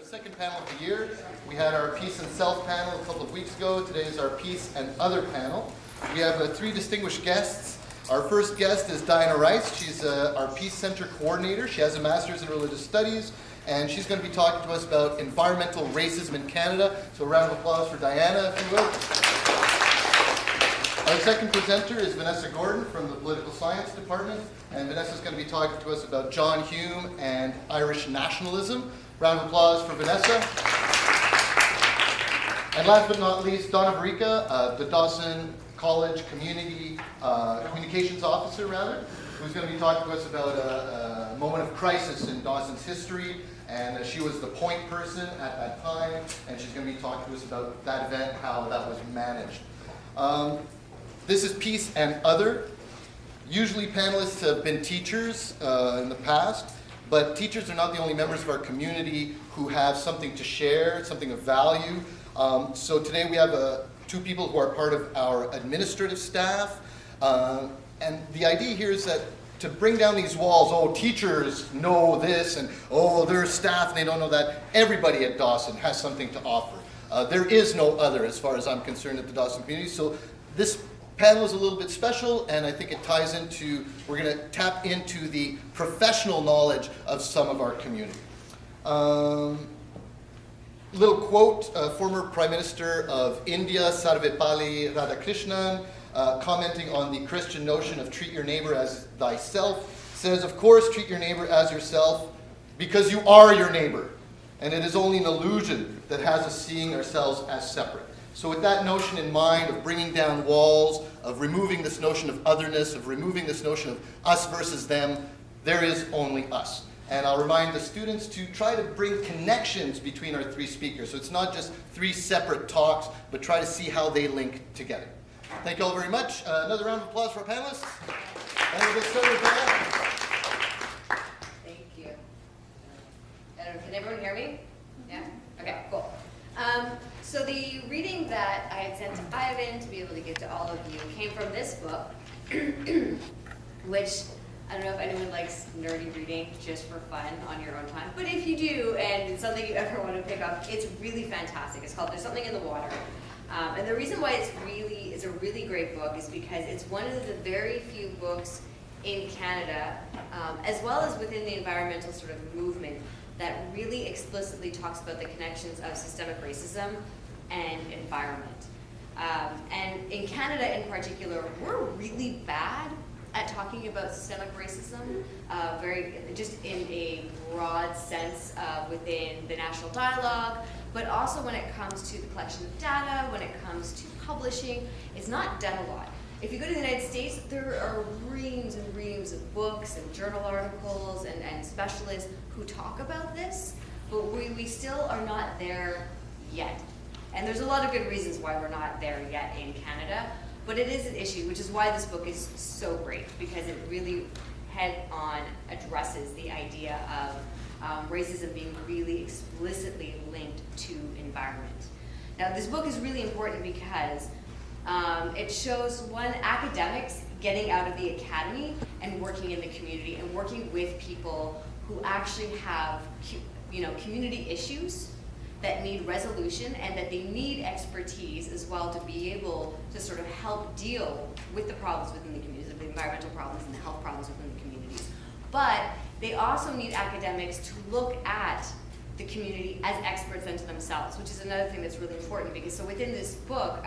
second panel of the year. We had our Peace and Self panel a couple of weeks ago. Today is our Peace and Other panel. We have three distinguished guests. Our first guest is Diana Rice. She's our Peace Center coordinator. She has a master's in religious studies, and she's going to be talking to us about environmental racism in Canada. So a round of applause for Diana, if you will. Our second presenter is Vanessa Gordon from the Political Science Department, and Vanessa's going to be talking to us about John Hume and Irish nationalism. Round of applause for Vanessa. And last but not least, Donna Varica, the Dawson College Communications Officer, who's going to be talking to us about a moment of crisis in Dawson's history. And she was the point person at that time, and she's going to be talking to us about that event, how that was managed. This is Peace and Other. Usually panelists have been teachers in the past, but teachers are not the only members of our community who have something to share, something of value. So today we have two people who are part of our administrative staff. And the idea here is that to bring down these walls, oh, teachers know this, and oh, they're staff and they don't know that. Everybody at Dawson has something to offer. There is no other, as far as I'm concerned, at the Dawson community. So this panel is a little bit special, and I think it ties into, we're going to tap into the professional knowledge of some of our community. Little quote, former Prime Minister of India, Sarvepalli Radhakrishnan, commenting on the Christian notion of treat your neighbor as thyself, says, of course, treat your neighbor as yourself, because you are your neighbor, and it is only an illusion that has us seeing ourselves as separate. So with that notion in mind of bringing down walls, of removing this notion of otherness, of removing this notion of us versus them, there is only us. And I'll remind the students to try to bring connections between our three speakers. So it's not just three separate talks, but try to see how they link together. Thank you all very much. Another round of applause for our panelists. And we'll get started with that. Thank you. Can everyone hear me? Yeah? Okay, cool. So the reading that I had sent to Ivan to be able to give to all of you came from this book, which I don't know if anyone likes nerdy reading just for fun on your own time, but if you do and it's something you ever want to pick up, it's really fantastic. It's called There's Something in the Water. And the reason why it's a really great book is because it's one of the very few books in Canada, as well as within the environmental sort of movement, that really explicitly talks about the connections of systemic racism and environment. And in Canada in particular, we're really bad at talking about systemic racism, just in a broad sense within the national dialogue, but also when it comes to the collection of data, when it comes to publishing, it's not done a lot. If you go to the United States, there are reams and reams of books and journal articles and specialists who talk about this, but we still are not there yet. And there's a lot of good reasons why we're not there yet in Canada, but it is an issue, which is why this book is so great, because it really head-on addresses the idea of racism being really explicitly linked to environment. Now, this book is really important because it shows, one, academics getting out of the academy and working in the community and working with people who actually have community issues that need resolution and that they need expertise as well to be able to sort of help deal with the problems within the communities, the environmental problems and the health problems within the communities. But they also need academics to look at the community as experts unto themselves, which is another thing that's really important, because so within this book,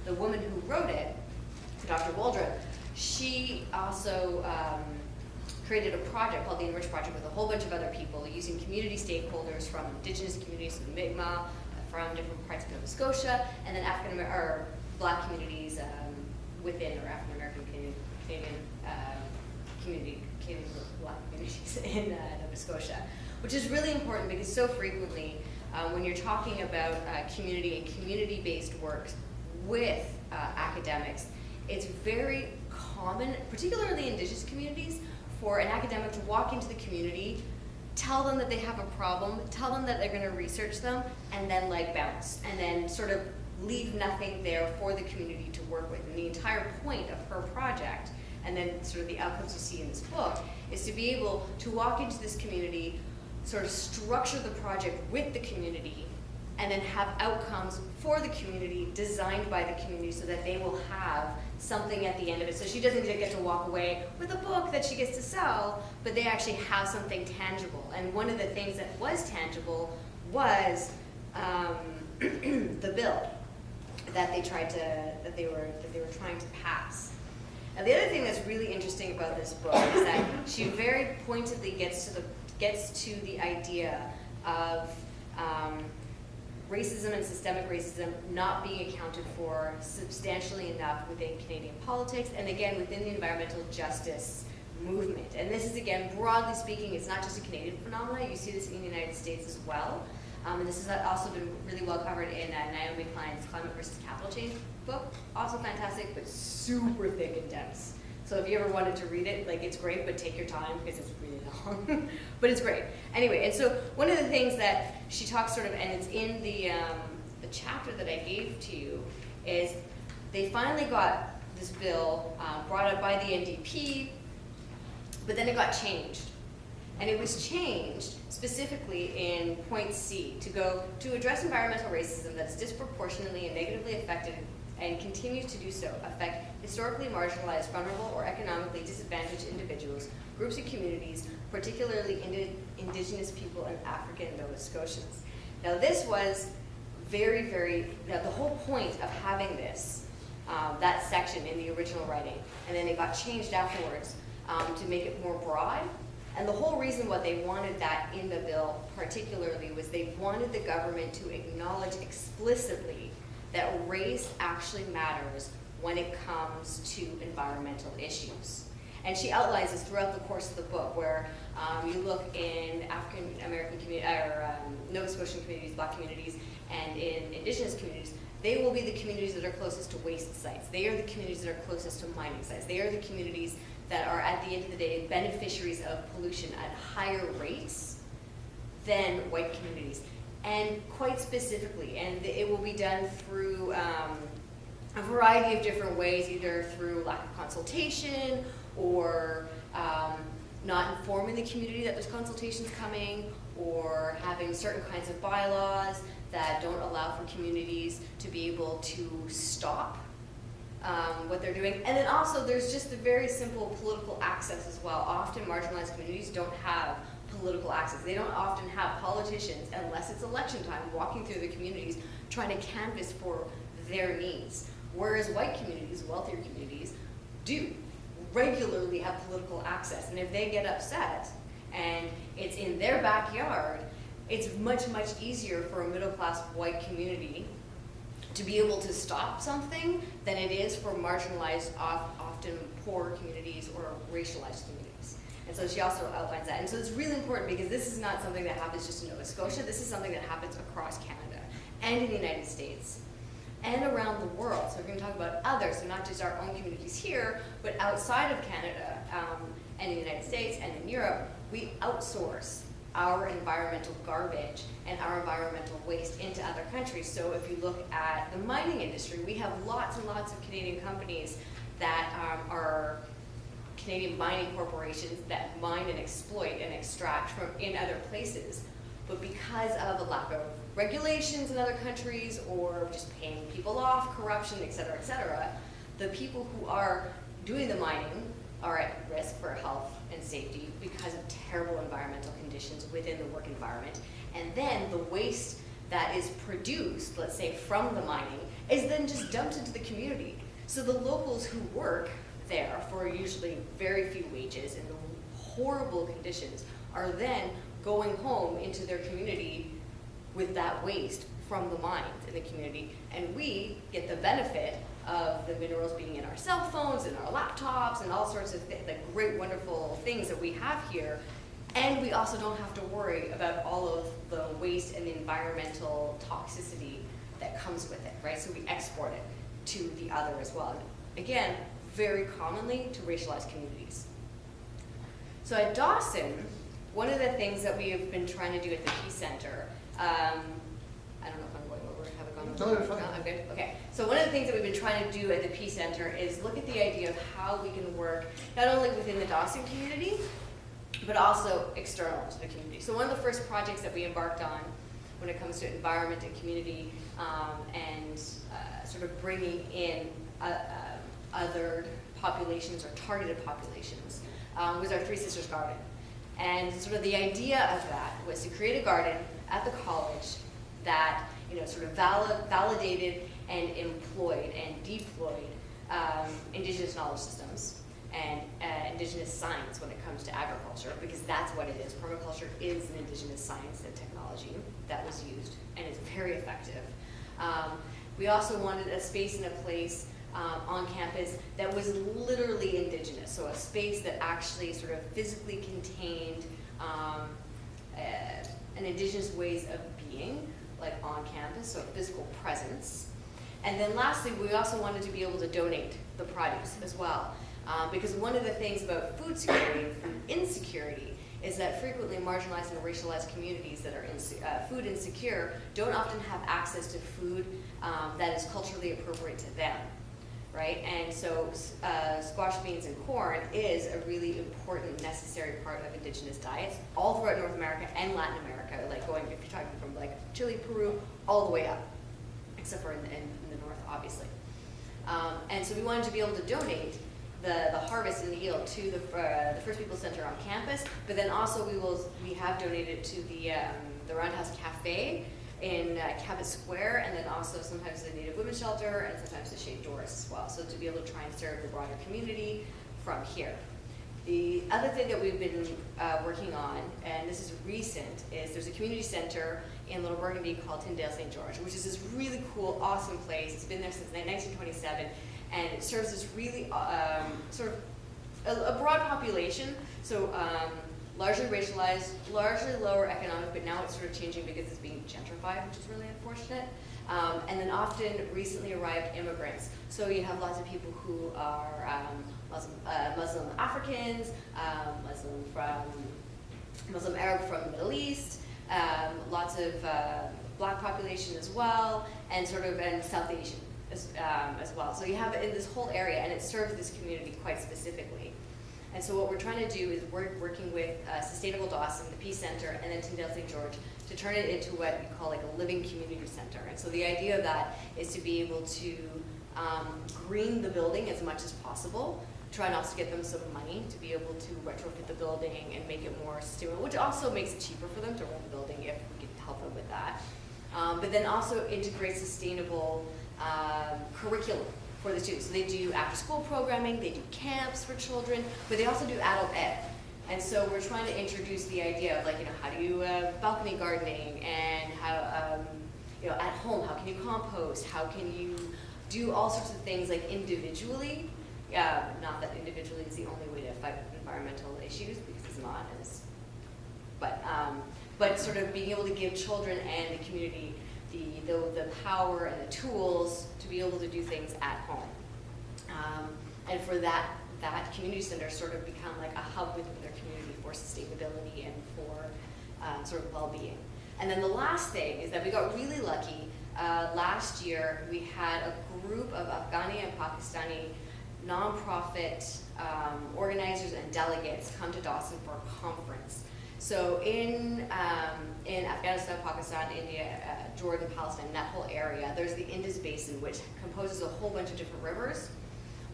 the woman who wrote it, Dr. Waldrop, she also created a project called the Enrich Project with a whole bunch of other people using community stakeholders from indigenous communities, so the Mi'kmaq, from different parts of Nova Scotia, and then Black communities within, or African American Canadian Black communities in Nova Scotia, which is really important because so frequently when you're talking about community and community-based works with academics, it's very common, particularly in indigenous communities, for an academic to walk into the community, tell them that they have a problem, tell them that they're going to research them, and then bounce, and then sort of leave nothing there for the community to work with. And the entire point of her project, and then sort of the outcomes you see in this book, is to be able to walk into this community, sort of structure the project with the community and then have outcomes for the community designed by the community so that they will have something at the end of it. So she doesn't get to walk away with a book that she gets to sell, but they actually have something tangible. And one of the things that was tangible was the bill that they were trying to pass. Now the other thing that's really interesting about this book is that she very pointedly gets to the idea of racism and systemic racism not being accounted for substantially enough within Canadian politics, and again within the environmental justice movement. And this is, again, broadly speaking, it's not just a Canadian phenomenon. You see this in the United States as well. And this has also been really well covered in Naomi Klein's Climate versus Capital Change book. Also fantastic, but super thick and dense. So if you ever wanted to read it, like, it's great, but take your time because it's really long. But it's great. Anyway, and so one of the things that she talks sort of, and it's in the chapter that I gave to you, is they finally got this bill brought up by the NDP, but then it got changed. And it was changed specifically in point C to go to address environmental racism that is disproportionately and negatively affected and continues to do so affect historically marginalized, vulnerable, or economically disadvantaged individuals, groups and communities, particularly Indigenous people and African Nova Scotians. Now this was the whole point of having this, that section in the original writing, and then it got changed afterwards to make it more broad. And the whole reason why they wanted that in the bill particularly was they wanted the government to acknowledge explicitly that race actually matters when it comes to environmental issues. And she outlines this throughout the course of the book, where you look in African American community, or Nova Scotian communities, Black communities, and in Indigenous communities. They will be the communities that are closest to waste sites. They are the communities that are closest to mining sites. They are the communities that are, at the end of the day, beneficiaries of pollution at higher rates than white communities. And quite specifically, and it will be done through a variety of different ways, either through lack of consultation or not informing the community that there's consultations coming, or having certain kinds of bylaws that don't allow for communities to be able to stop what they're doing. And then also there's just the very simple political access as well. Often marginalized communities don't have political access. They don't often have politicians, unless it's election time, walking through the communities trying to canvass for their needs. Whereas white communities, wealthier communities, do regularly have political access. And if they get upset and it's in their backyard, it's much, much easier for a middle-class white community to be able to stop something than it is for marginalized, often poor communities or racialized communities. And so she also outlines that. And so it's really important, because this is not something that happens just in Nova Scotia. This is something that happens across Canada and in the United States and around the world. So we're going to talk about others, so not just our own communities here, but outside of Canada and in the United States and in Europe, we outsource our environmental garbage and our environmental waste into other countries. So if you look at the mining industry, we have lots and lots of Canadian companies that are Canadian mining corporations that mine and exploit and extract from in other places. But because of a lack of regulations in other countries, or just paying people off, corruption, et cetera, the people who are doing the mining are at risk for health and safety because of terrible environmental conditions within the work environment. And then the waste that is produced, let's say from the mining, is then just dumped into the community. So the locals who work there for usually very few wages in horrible conditions are then going home into their community with that waste from the mines in the community. And we get the benefit of the minerals being in our cell phones and our laptops and all sorts of the great, wonderful things that we have here. And we also don't have to worry about all of the waste and the environmental toxicity that comes with it, right? So we export it to the other as well. And again, very commonly to racialized communities. So at Dawson, one of the things that we have been trying to do at the Peace Center, I don't know if I'm going over, have I gone over? No, you're fine. No, I'm good, okay. So one of the things that we've been trying to do at the Peace Center is look at the idea of how we can work not only within the Dawson community, but but also external to the community. So one of the first projects that we embarked on when it comes to environment and community and sort of bringing in other populations or targeted populations was our Three Sisters Garden. And sort of the idea of that was to create a garden at the college that sort of validated and employed and deployed indigenous knowledge systems and indigenous science when it comes to agriculture, because that's what it is. Permaculture is an indigenous science and technology that was used, and it's very effective. We also wanted a space and a place on campus that was literally indigenous, so a space that actually sort of physically contained an indigenous ways of being, like on campus, so physical presence. And then lastly, we also wanted to be able to donate the produce as well. Because one of the things about food security and food insecurity is that frequently marginalized and racialized communities that are food insecure don't often have access to food that is culturally appropriate to them, right? And so squash, beans, and corn is a really important, necessary part of indigenous diets all throughout North America and Latin America, like going, if you're talking from like Chile, Peru, all the way up, except for in the north, obviously. And so we wanted to be able to donate the harvest and the yield to the First People Center on campus, but then also we have donated to the Roundhouse Cafe in Cabot Square, and then also sometimes the Native Women's Shelter, and sometimes the Shade Doors as well. So to be able to try and serve the broader community from here. The other thing that we've been working on, and this is recent, is there's a community center in Little Burgundy called Tyndale St. George, which is this really cool, awesome place. It's been there since 1927, and it serves this really sort of a broad population. So largely racialized, largely lower economic, but now it's sort of changing because it's being gentrified, which is really unfortunate. And then often recently arrived immigrants. So you have lots of people who are Muslim Africans, Muslim Arab from the Middle East, lots of black population as well, and South Asian as well. So you have it in this whole area, and it serves this community quite specifically. And so what we're trying to do is we're working with Sustainable Dawson, the Peace Center, and then Tyndale St. George to turn it into what we call like a living community center. And so the idea of that is to be able to green the building as much as possible, try and also get them some money to be able to retrofit the building and make it more sustainable, which also makes it cheaper for them to run the building if we can help them with that. But then also integrate sustainable curriculum for the students. So they do after-school programming, they do camps for children, but they also do adult ed. And so we're trying to introduce the idea of how do you balcony gardening, and how at home, how can you compost, how can you do all sorts of things like individually. Not that individually is the only way to fight environmental issues, because it's not. But sort of being able to give children and the community the power and the tools to be able to do things at home. And for that community center sort of become like a hub within their community for sustainability and for sort of well-being. And then the last thing is that we got really lucky. Last year we had a group of Afghani and Pakistani nonprofit organizers and delegates come to Dawson for a conference. So in Afghanistan, Pakistan, India, Jordan, Palestine, that whole area, there's the Indus Basin, which composes a whole bunch of different rivers.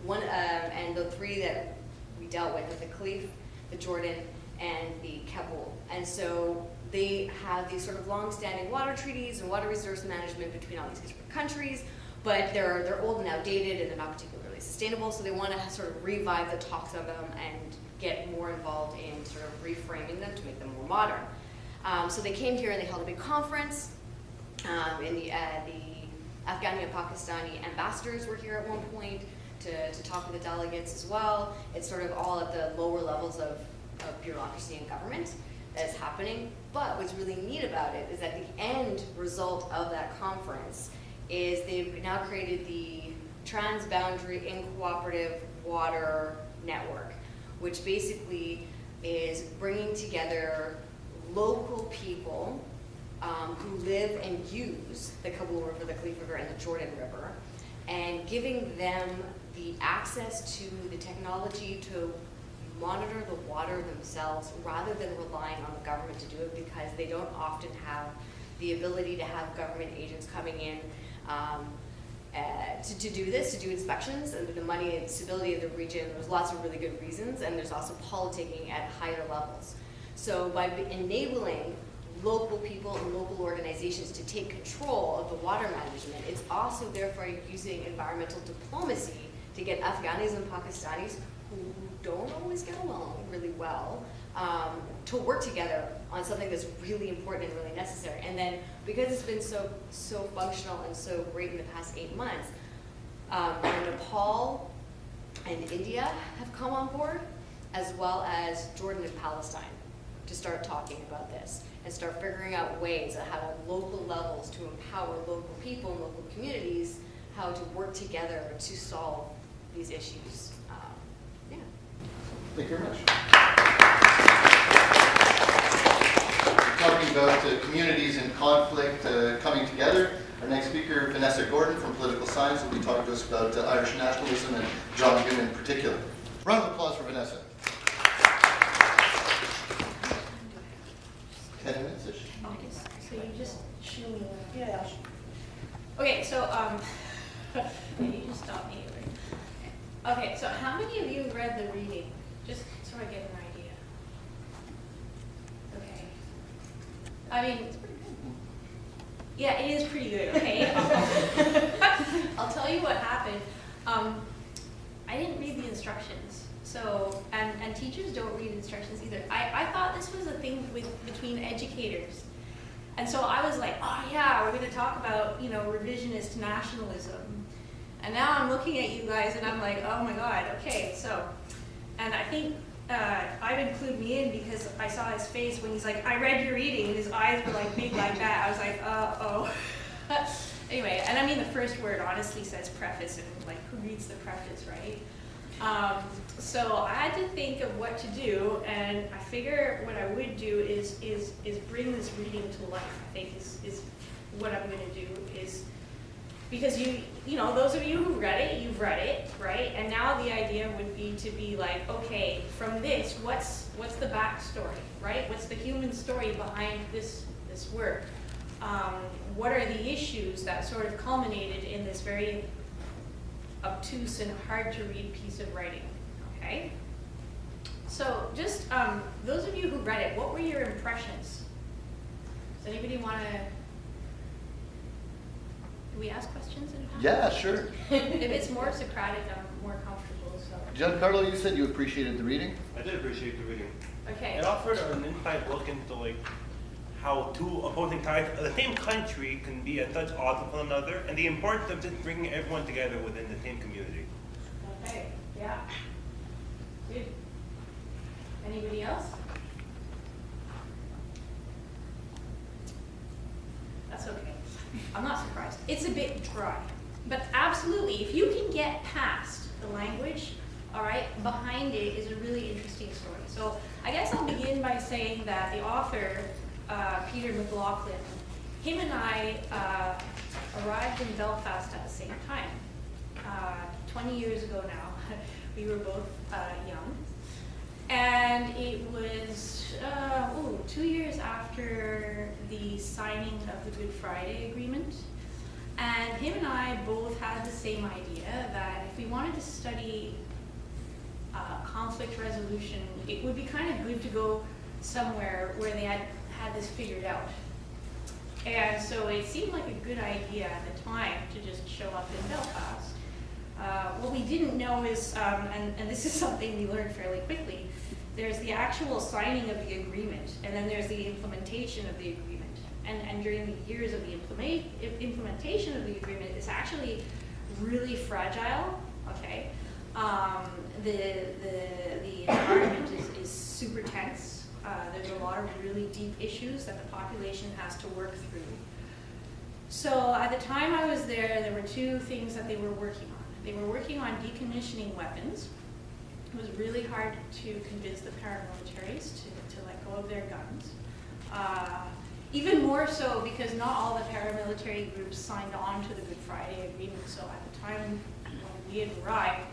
And the three that we dealt with are the Khalif, the Jordan, and the Kabul. And so they have these sort of long-standing water treaties and water resource management between all these different countries, but they're old and outdated, and they're not particularly sustainable. So they want to sort of revive the talks of them and get more involved in sort of reframing them to make them more modern. So they came here and they held a big conference. And the Afghani and Pakistani ambassadors were here at one point to talk with the delegates as well. It's sort of all at the lower levels of bureaucracy and government that is happening. But what's really neat about it is that the end result of that conference is they've now created the Transboundary Incooperative Water Network, which basically is bringing together local people who live and use the Kabul River, the Khalif River, and the Jordan River, and giving them the access to the technology to monitor the water themselves rather than relying on the government to do it, because they don't often have the ability to have government agents coming in to do this, to do inspections, and the money and stability of the region. There's lots of really good reasons, and there's also politicking at higher levels. So by enabling local people and local organizations to take control of the water management, it's also therefore using environmental diplomacy to get Afghanis and Pakistanis who don't always get along really well to work together on something that's really important and really necessary. And then because it's been so functional and so great in the past 8 months, Nepal and India have come on board, as well as Jordan and Palestine, to start talking about this and start figuring out ways at how at local levels to empower local people and local communities how to work together to solve these issues. Yeah. Thank you very much. Talking about communities in conflict coming together. Our next speaker, Vanessa Gordon from Political Science, will be talking to us about Irish nationalism and John Hume in particular. Round of applause for Vanessa. 10 minutes-ish. Okay, so you just show me. Yeah. Okay, so you just stop me. Okay, so how many of you read the reading? Just so I get an idea. Okay. I mean, yeah, it is pretty good. Okay. I'll tell you what happened. I didn't read the instructions. So, and teachers don't read instructions either. I thought this was a thing between educators. And so I was like, oh yeah, we're gonna talk about, revisionist nationalism. And now I'm looking at you guys and I'm like, oh my God, okay, so. And I think Ivan clued me in because I saw his face when he's like, I read your reading, and his eyes were like big like that. I was like, oh. Anyway, and I mean the first word honestly says preface, and like who reads the preface, right? So I had to think of what to do, and I figure what I would do is bring this reading to life. I think is what I'm going to do, is because those of you who read it, you've read it, right? And now the idea would be to be like, okay, from this, what's the backstory, right? What's the human story behind this work? What are the issues that sort of culminated in this very obtuse and hard to read piece of writing, okay? So just those of you who read it, what were your impressions? Does anybody want to, do we ask questions? Yeah, sure. If it's more Socratic, I'm more comfortable, so. Giancarlo, you said you appreciated the reading? I did appreciate the reading. Okay. It offered an inside look into how two opposing sides of the same country can be at such odds with one another, and the importance of just bringing everyone together within the same community. Okay, yeah. Good. Anybody else? That's okay. I'm not surprised. It's a bit dry. But absolutely, if you can get past the language, all right, behind it is a really interesting story. So I guess I'll begin by saying that the author, Peter McLaughlin, him and I arrived in Belfast at the same time. 20 years ago now. We were both young. And it was 2 years after the signing of the Good Friday Agreement. And him and I both had the same idea that if we wanted to study conflict resolution, it would be kind of good to go somewhere where they had this figured out. And so it seemed like a good idea at the time to just show up in Belfast. What we didn't know is, and this is something we learned fairly quickly, there's the actual signing of the agreement, and then there's the implementation of the agreement. And during the years of the implementation of the agreement, it's actually really fragile, okay? The environment is super tense. There's a lot of really deep issues that the population has to work through. So at the time I was there were two things that they were working on. They were working on decommissioning weapons. It was really hard to convince the paramilitaries to let go of their guns. Even more so because not all the paramilitary groups signed on to the Good Friday Agreement. So at the time when we had arrived,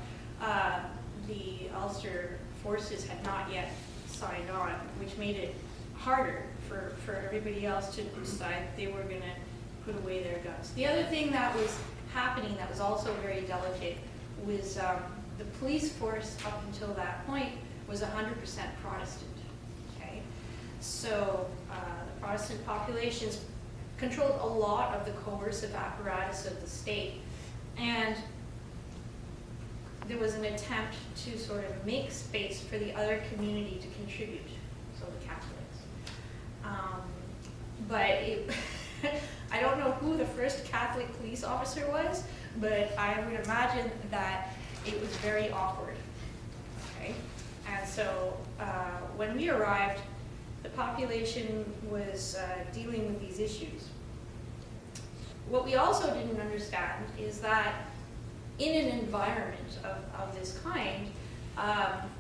the Ulster forces had not yet signed on, which made it harder for everybody else to decide they were going to put away their guns. The other thing that was happening that was also very delicate was the police force up until that point was 100% Protestant. Okay, so the Protestant populations controlled a lot of the coercive apparatus of the state, and there was an attempt to sort of make space for the other community to contribute, so the Catholics. But it I don't know who the first Catholic police officer was, but I would imagine that it was very awkward. Okay, and so when we arrived, the population was dealing with these issues. What we also didn't understand is that in an environment of this kind,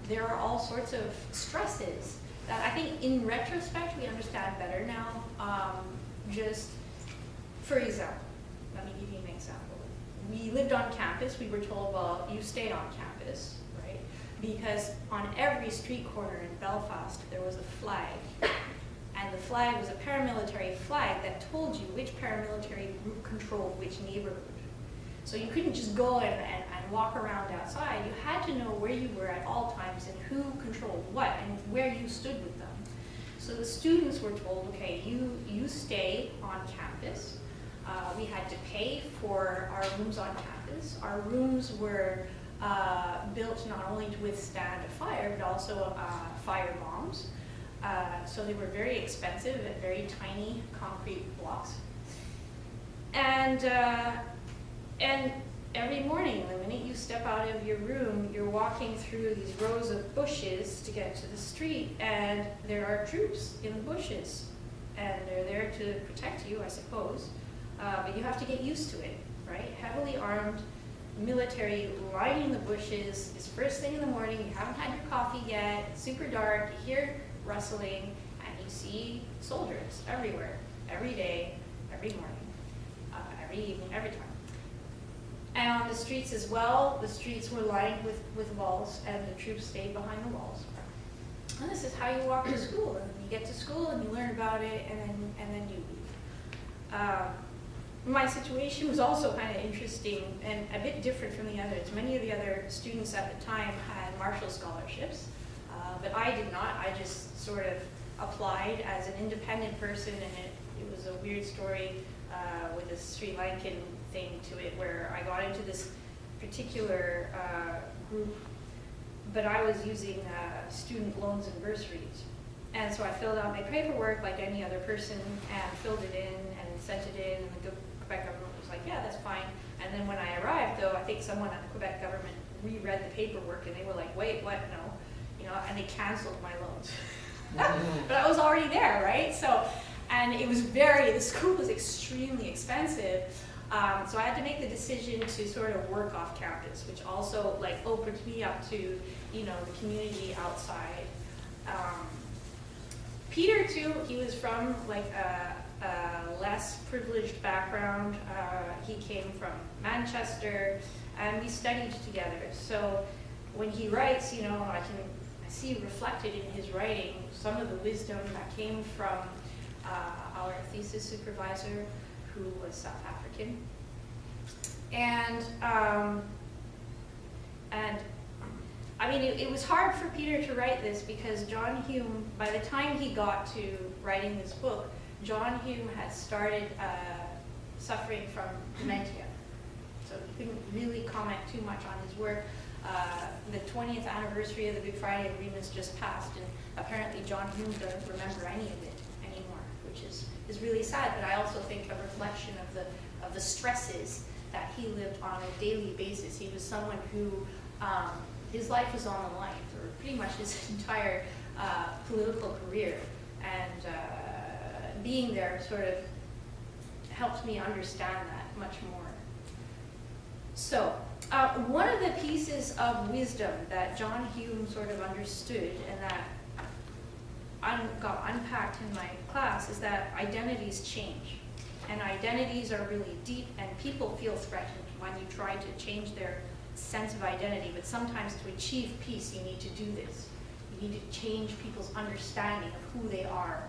there are all sorts of stresses that I think in retrospect we understand better now. Just for example, let me give you an example. We lived on campus. We were told, well, you stay on campus, right? Because on every street corner in Belfast, there was a flag. And the flag was a paramilitary flag that told you which paramilitary group controlled which neighborhood. So you couldn't just go and walk around outside. You had to know where you were at all times and who controlled what and where you stood with them. So the students were told, okay, you stay on campus. We had to pay for our rooms on campus. Our rooms were built not only to withstand a fire, but also fire bombs. So they were very expensive and very tiny concrete blocks. And every morning, the minute you step out of your room, you're walking through these rows of bushes to get to the street, and there are troops in the bushes. And they're there to protect you, I suppose. But you have to get used to it, right? Heavily armed military lining the bushes. It's first thing in the morning, you haven't had your coffee yet, it's super dark, you hear rustling, and you see soldiers everywhere, every day, every morning, every evening, every time. And on the streets as well, the streets were lined with walls, and the troops stayed behind the walls. And this is how you walk to school, and you get to school and you learn about it, and then you leave. My situation was also kind of interesting and a bit different from the others. Many of the other students at the time had Marshall scholarships, but I did not. I just sort of applied as an independent person, and it was a weird story with a Sri Lankan thing to it, where I got into this particular group, but I was using student loans and bursaries. And so I filled out my paperwork like any other person and filled it in and sent it in, and the Quebec government was like, yeah, that's fine. And then when I arrived, though, I think someone at the Quebec government reread the paperwork, and they were like, wait, what, no, and they canceled my loans. But I was already there, right? So, and it was the school was extremely expensive. So I had to make the decision to sort of work off campus, which also opened me up to, the community outside. Peter too, he was from a less privileged background. He came from Manchester, and we studied together. So when he writes, I see reflected in his writing some of the wisdom that came from our thesis supervisor, who was South African. And I mean, it was hard for Peter to write this because John Hume, by the time he got to writing this book, John Hume had started suffering from dementia. So he couldn't really comment too much on his work. The 20th anniversary of the Good Friday Agreements just passed, and apparently John Hume doesn't remember any of it anymore, which is really sad, but I also think a reflection of the stresses that he lived on a daily basis. He was someone who, his life was on the line for pretty much his entire political career, and being there sort of helped me understand that much more. So, one of the pieces of wisdom that John Hume sort of understood and that got unpacked in my class is that identities change. And identities are really deep, and people feel threatened when you try to change their sense of identity. But sometimes to achieve peace, you need to do this. need to change people's understanding of who they are.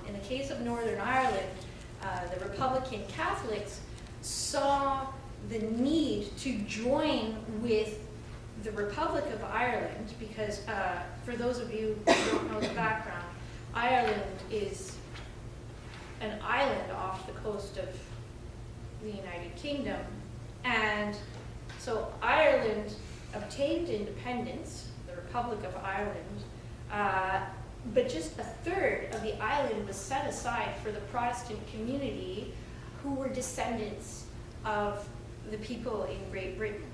In the case of Northern Ireland, the Republican Catholics saw the need to join with the Republic of Ireland because, for those of you who don't know the background, Ireland is an island off the coast of the United Kingdom. And so Ireland obtained independence, the Republic of Ireland, but just a third of the island was set aside for the Protestant community who were descendants of the people in Great Britain.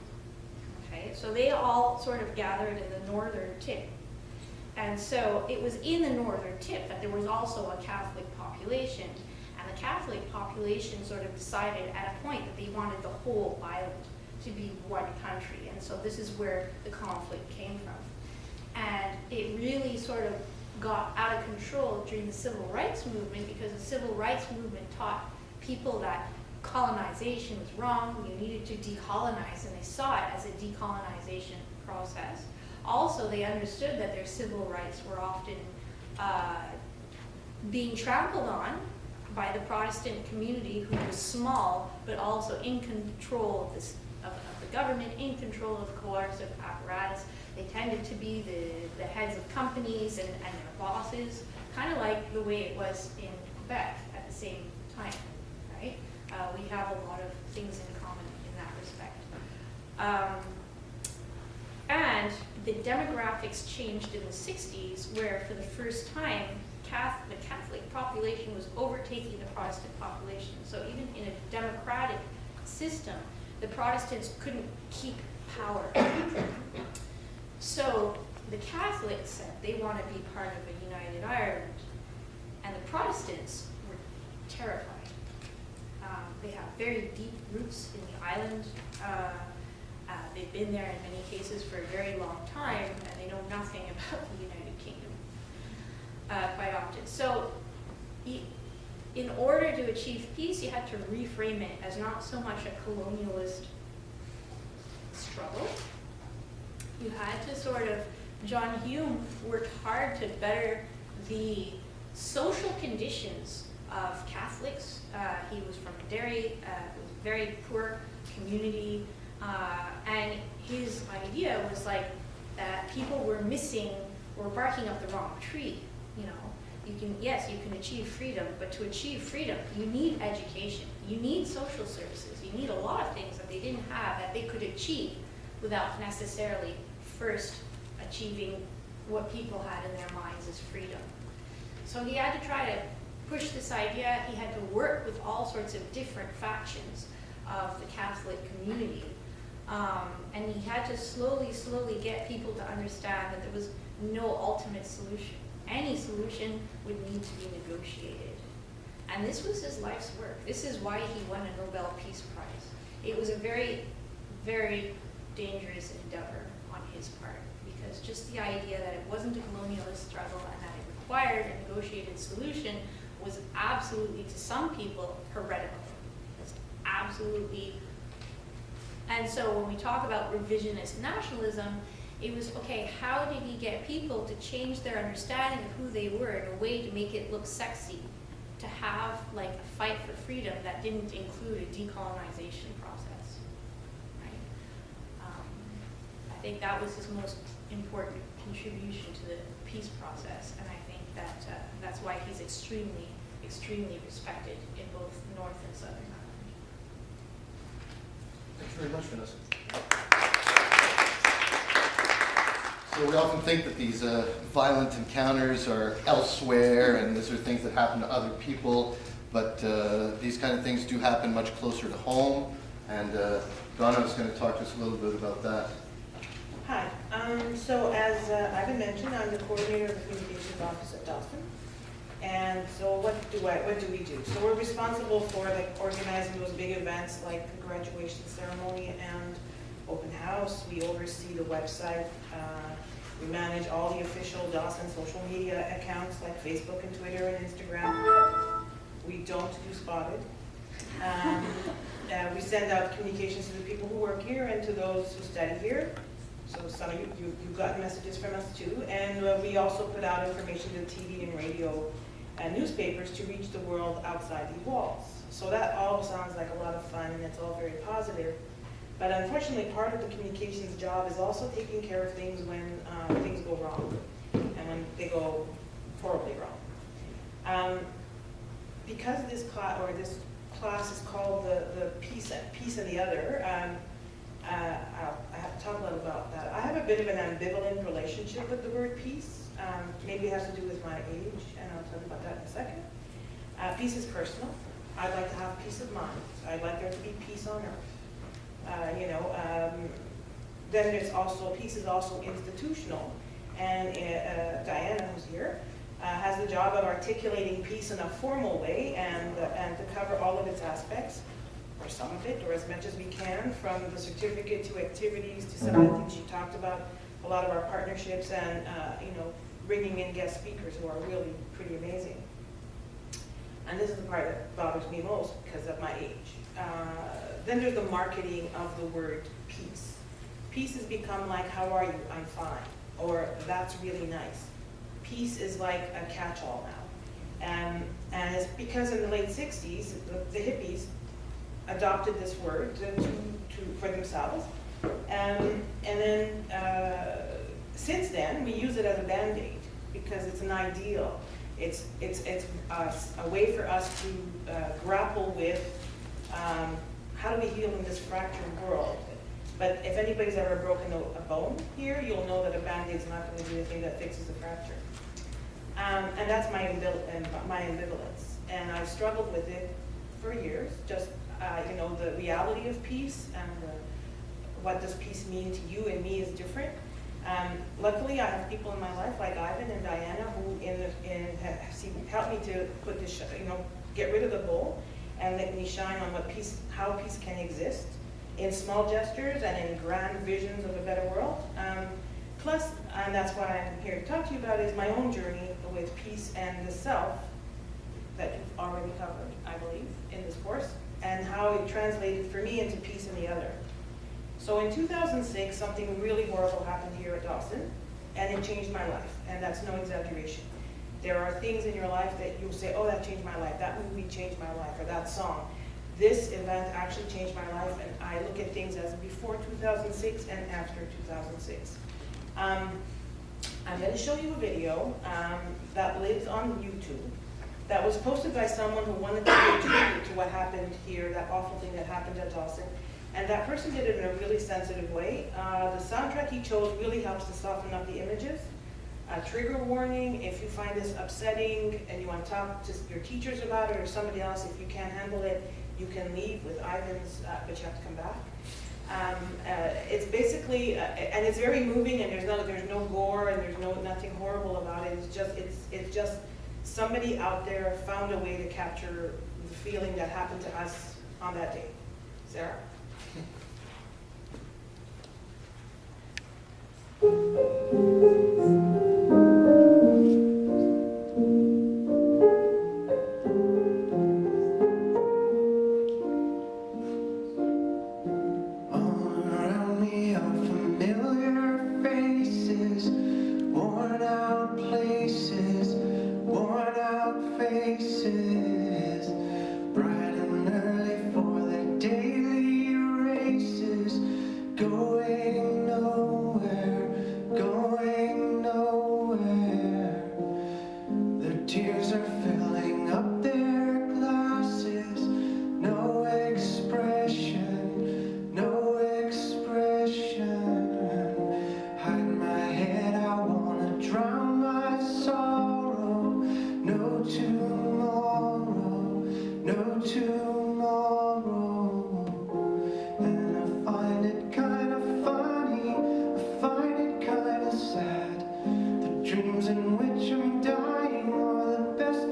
Okay, so they all sort of gathered in the northern tip. And so it was in the northern tip that there was also a Catholic population. And the Catholic population sort of decided at a point that they wanted the whole island to be one country. And so this is where the conflict came from. And it really sort of got out of control during the Civil Rights Movement because the Civil Rights Movement taught people that colonization was wrong, you needed to decolonize, and they saw it as a decolonization process. Also, they understood that their civil rights were often being trampled on by the Protestant community, who was small, but also in control of the government, in control of coercive apparatus. They tended to be the heads of companies and their bosses, kind of like the way it was in Quebec at the same time, right? We have a lot of things in common in that respect. And the demographics changed in the 60s, where for the first time, the Catholic population was overtaking the Protestant population. So even in a democratic system, the Protestants couldn't keep power. So the Catholics said they want to be part of a united Ireland, and the Protestants were terrified. They have very deep roots in the island. They've been there in many cases for a very long time, and they know nothing about the United Kingdom quite often. So in order to achieve peace, you had to reframe it as not so much a colonialist struggle. You had to sort of, John Hume worked hard to better the social conditions of Catholics. He was from a very poor community, and his idea was like that people were barking up the wrong tree. You know, you can achieve freedom, but to achieve freedom, you need education, you need social services, you need a lot of things that they didn't have that they could achieve without necessarily first achieving what people had in their minds as freedom. So he had to try to push this idea. He had to work with all sorts of different factions of the Catholic community. And he had to slowly get people to understand that there was no ultimate solution. Any solution would need to be negotiated. And this was his life's work. This is why he won a Nobel Peace Prize. It was a very, very dangerous endeavor on his part, because just the idea that it wasn't a colonialist struggle and that it required a negotiated solution was absolutely, to some people, heretical. It's absolutely. And so when we talk about revisionist nationalism, it was, okay, how did he get people to change their understanding of who they were in a way to make it look sexy, to have like a fight for freedom that didn't include a decolonization process, right? I think that was his most important contribution to the peace process, and I think that that's why he's extremely, extremely respected in both North and Southern Ireland. Thanks very much, Vanessa. So we often think that these violent encounters are elsewhere, and these are things that happen to other people, but these kind of things do happen much closer to home, and Donna is going to talk to us a little bit about that. Hi. So as Ivan mentioned, I'm the coordinator of the communications office at Dawson. And so what do we do? So we're responsible for organizing those big events like the graduation ceremony and open house. We oversee the website. We manage all the official Dawson social media accounts like Facebook and Twitter and Instagram. We don't do Spotted. We send out communications to the people who work here and to those who study here. So some of you've gotten messages from us too. And we also put out information to TV and radio and newspapers to reach the world outside these walls. So that all sounds like a lot of fun, and it's all very positive. But unfortunately, part of the communications job is also taking care of things when things go wrong, and when they go horribly wrong. Because this class is called the Peace and the Other, I have to talk a little about that. I have a bit of an ambivalent relationship with the word peace. Maybe it has to do with my age, and I'll talk about that in a second. Peace is personal. I'd like to have peace of mind. I'd like there to be peace on earth. Then there's also, peace is also institutional. And Diana, who's here, has the job of articulating peace in a formal way and to cover all of its aspects, or some of it, or as much as we can, from the certificate to activities to some of the things she talked about, a lot of our partnerships, and bringing in guest speakers who are really pretty amazing. And this is the part that bothers me most because of my age. Then there's the marketing of the word peace. Peace has become like, how are you? I'm fine. Or that's really nice. Peace is like a catch-all now. And it's because in the late 60s, the hippies adopted this word for themselves. And then since then, we use it as a Band-Aid because it's an ideal. It's a way for us to grapple with how do we heal in this fractured world. But if anybody's ever broken a bone here, you'll know that a Band-Aid's not going to do the thing that fixes the fracture. And that's my ambivalence. And I've struggled with it for years, just the reality of peace and what does peace mean to you and me is different. Luckily, I have people in my life like Ivan and Diana who have helped me to put this, get rid of the bull and let me shine on how peace can exist in small gestures and in grand visions of a better world. Plus, and that's why I'm here to talk to you about, is my own journey with peace and the self that you've already covered, I believe, in this course, and how it translated for me into peace in the other. So in 2006, something really horrible happened here at Dawson, and it changed my life, and that's no exaggeration. There are things in your life that you'll say, oh, that changed my life, that movie changed my life, or that song. This event actually changed my life, and I look at things as before 2006 and after 2006. I'm going to show you a video that lives on YouTube that was posted by someone who wanted to pay tribute to what happened here, that awful thing that happened at Dawson. And that person did it in a really sensitive way. The soundtrack he chose really helps to soften up the images. Trigger warning, if you find this upsetting and you want to talk to your teachers about it or somebody else, if you can't handle it, you can leave with Ivan's, but you have to come back. It's basically, and it's very moving, and there's no gore, and there's nothing horrible about it. It's just somebody out there found a way to capture the feeling that happened to us on that day. Sarah? Dreams in which I'm dying are the best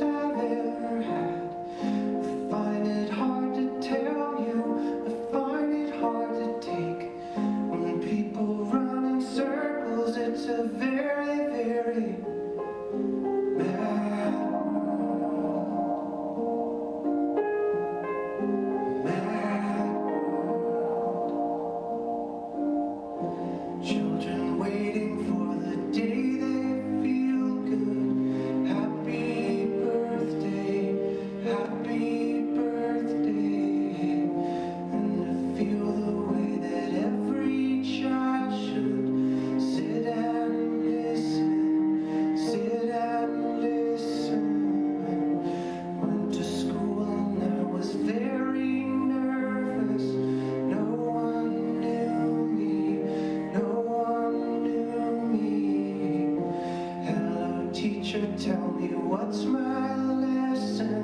me what's my lesson.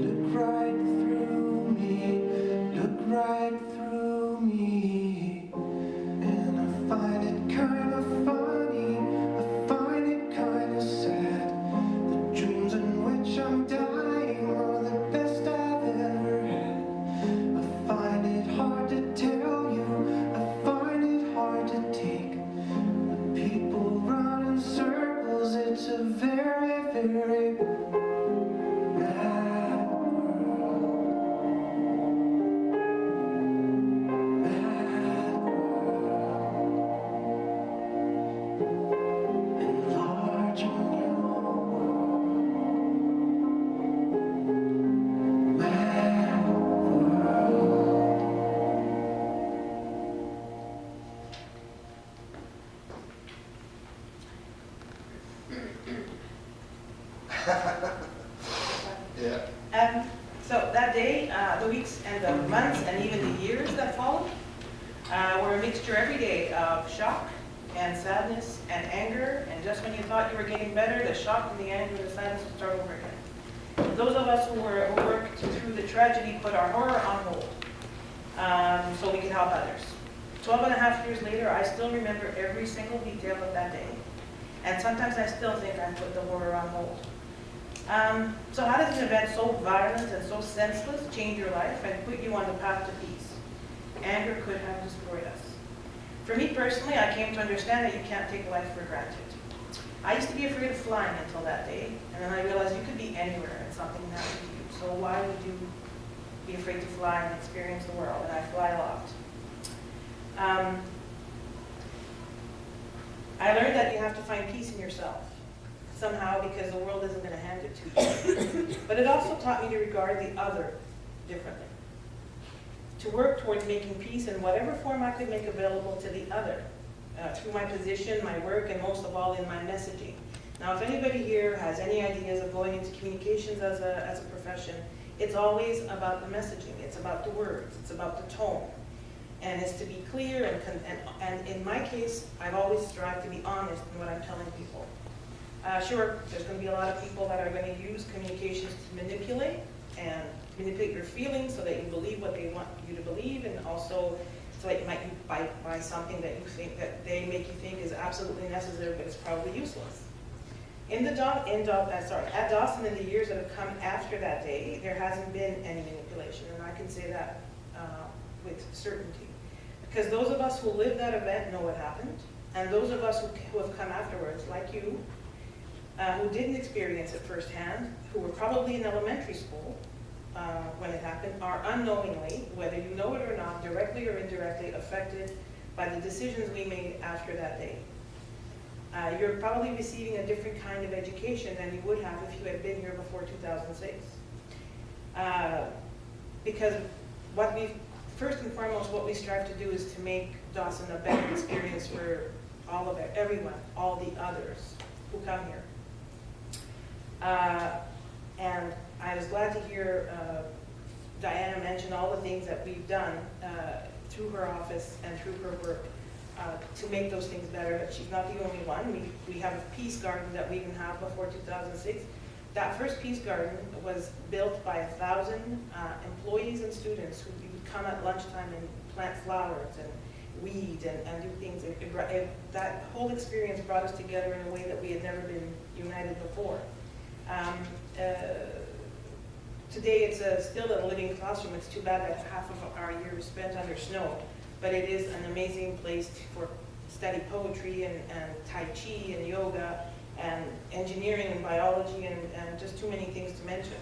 Look right through me, look right through me. And I find it kind of funny, I find it kind of sad. The dreams in which I'm dying are the best I've ever had. I find it hard to tell you, I find it hard to take. The people run in circles, it's a very, very mad world. Mad world. Enlarging your world. Mad world. Yeah. So that day, the weeks and the months and even the years that followed were a mixture every day of shock and sadness and anger, and just when you thought you were getting better, the shock and the anger and the sadness would start over again. Those of us who worked through the tragedy put our horror on hold so we could help others. 12 and a half years later, I still remember every single detail of that day, and sometimes I still think I put the horror on hold. So how does an event so violent and so senseless change your life and put you on the path to peace? Anger could have destroyed us. For me personally, I came to understand that you can't take life for granted. I used to be afraid of flying until that day, and then I realized you could be anywhere and something happened to you. So why would you be afraid to fly and experience the world? And I fly a lot. I learned that you have to find peace in yourself somehow, because the world isn't going to hand it to you. But it also taught me to regard the other differently, to work towards making peace in whatever form I could make available to the other, through my position, my work, and most of all in my messaging. Now, if anybody here has any ideas of going into communications as a profession, it's always about the messaging, it's about the words, it's about the tone. And it's to be clear, and in my case, I've always strived to be honest in what I'm telling people. Sure, there's going to be a lot of people that are going to use communications to manipulate your feelings so that you believe what they want you to believe, and also so that you might buy something that you think that they make you think is absolutely necessary, but it's probably useless. At Dawson, in the years that have come after that day, there hasn't been any manipulation, and I can say that with certainty. Because those of us who lived that event know what happened, and those of us who have come afterwards, like you, who didn't experience it firsthand, who were probably in elementary school when it happened, are unknowingly, whether you know it or not, directly or indirectly affected by the decisions we made after that day. You're probably receiving a different kind of education than you would have if you had been here before 2006. Because first and foremost, what we strive to do is to make Dawson a better experience for all of it, everyone, all the others who come here. And I was glad to hear Diana mention all the things that we've done through her office and through her work to make those things better, but she's not the only one. We have a peace garden that we didn't have before 2006. That first peace garden was built by 1,000 employees and students who would come at lunchtime and plant flowers and weed and do things. That whole experience brought us together in a way that we had never been united before. Today it's still a living classroom. It's too bad that half of our year is spent under snow, but it is an amazing place for study poetry and Tai Chi and yoga and engineering and biology and just too many things to mention.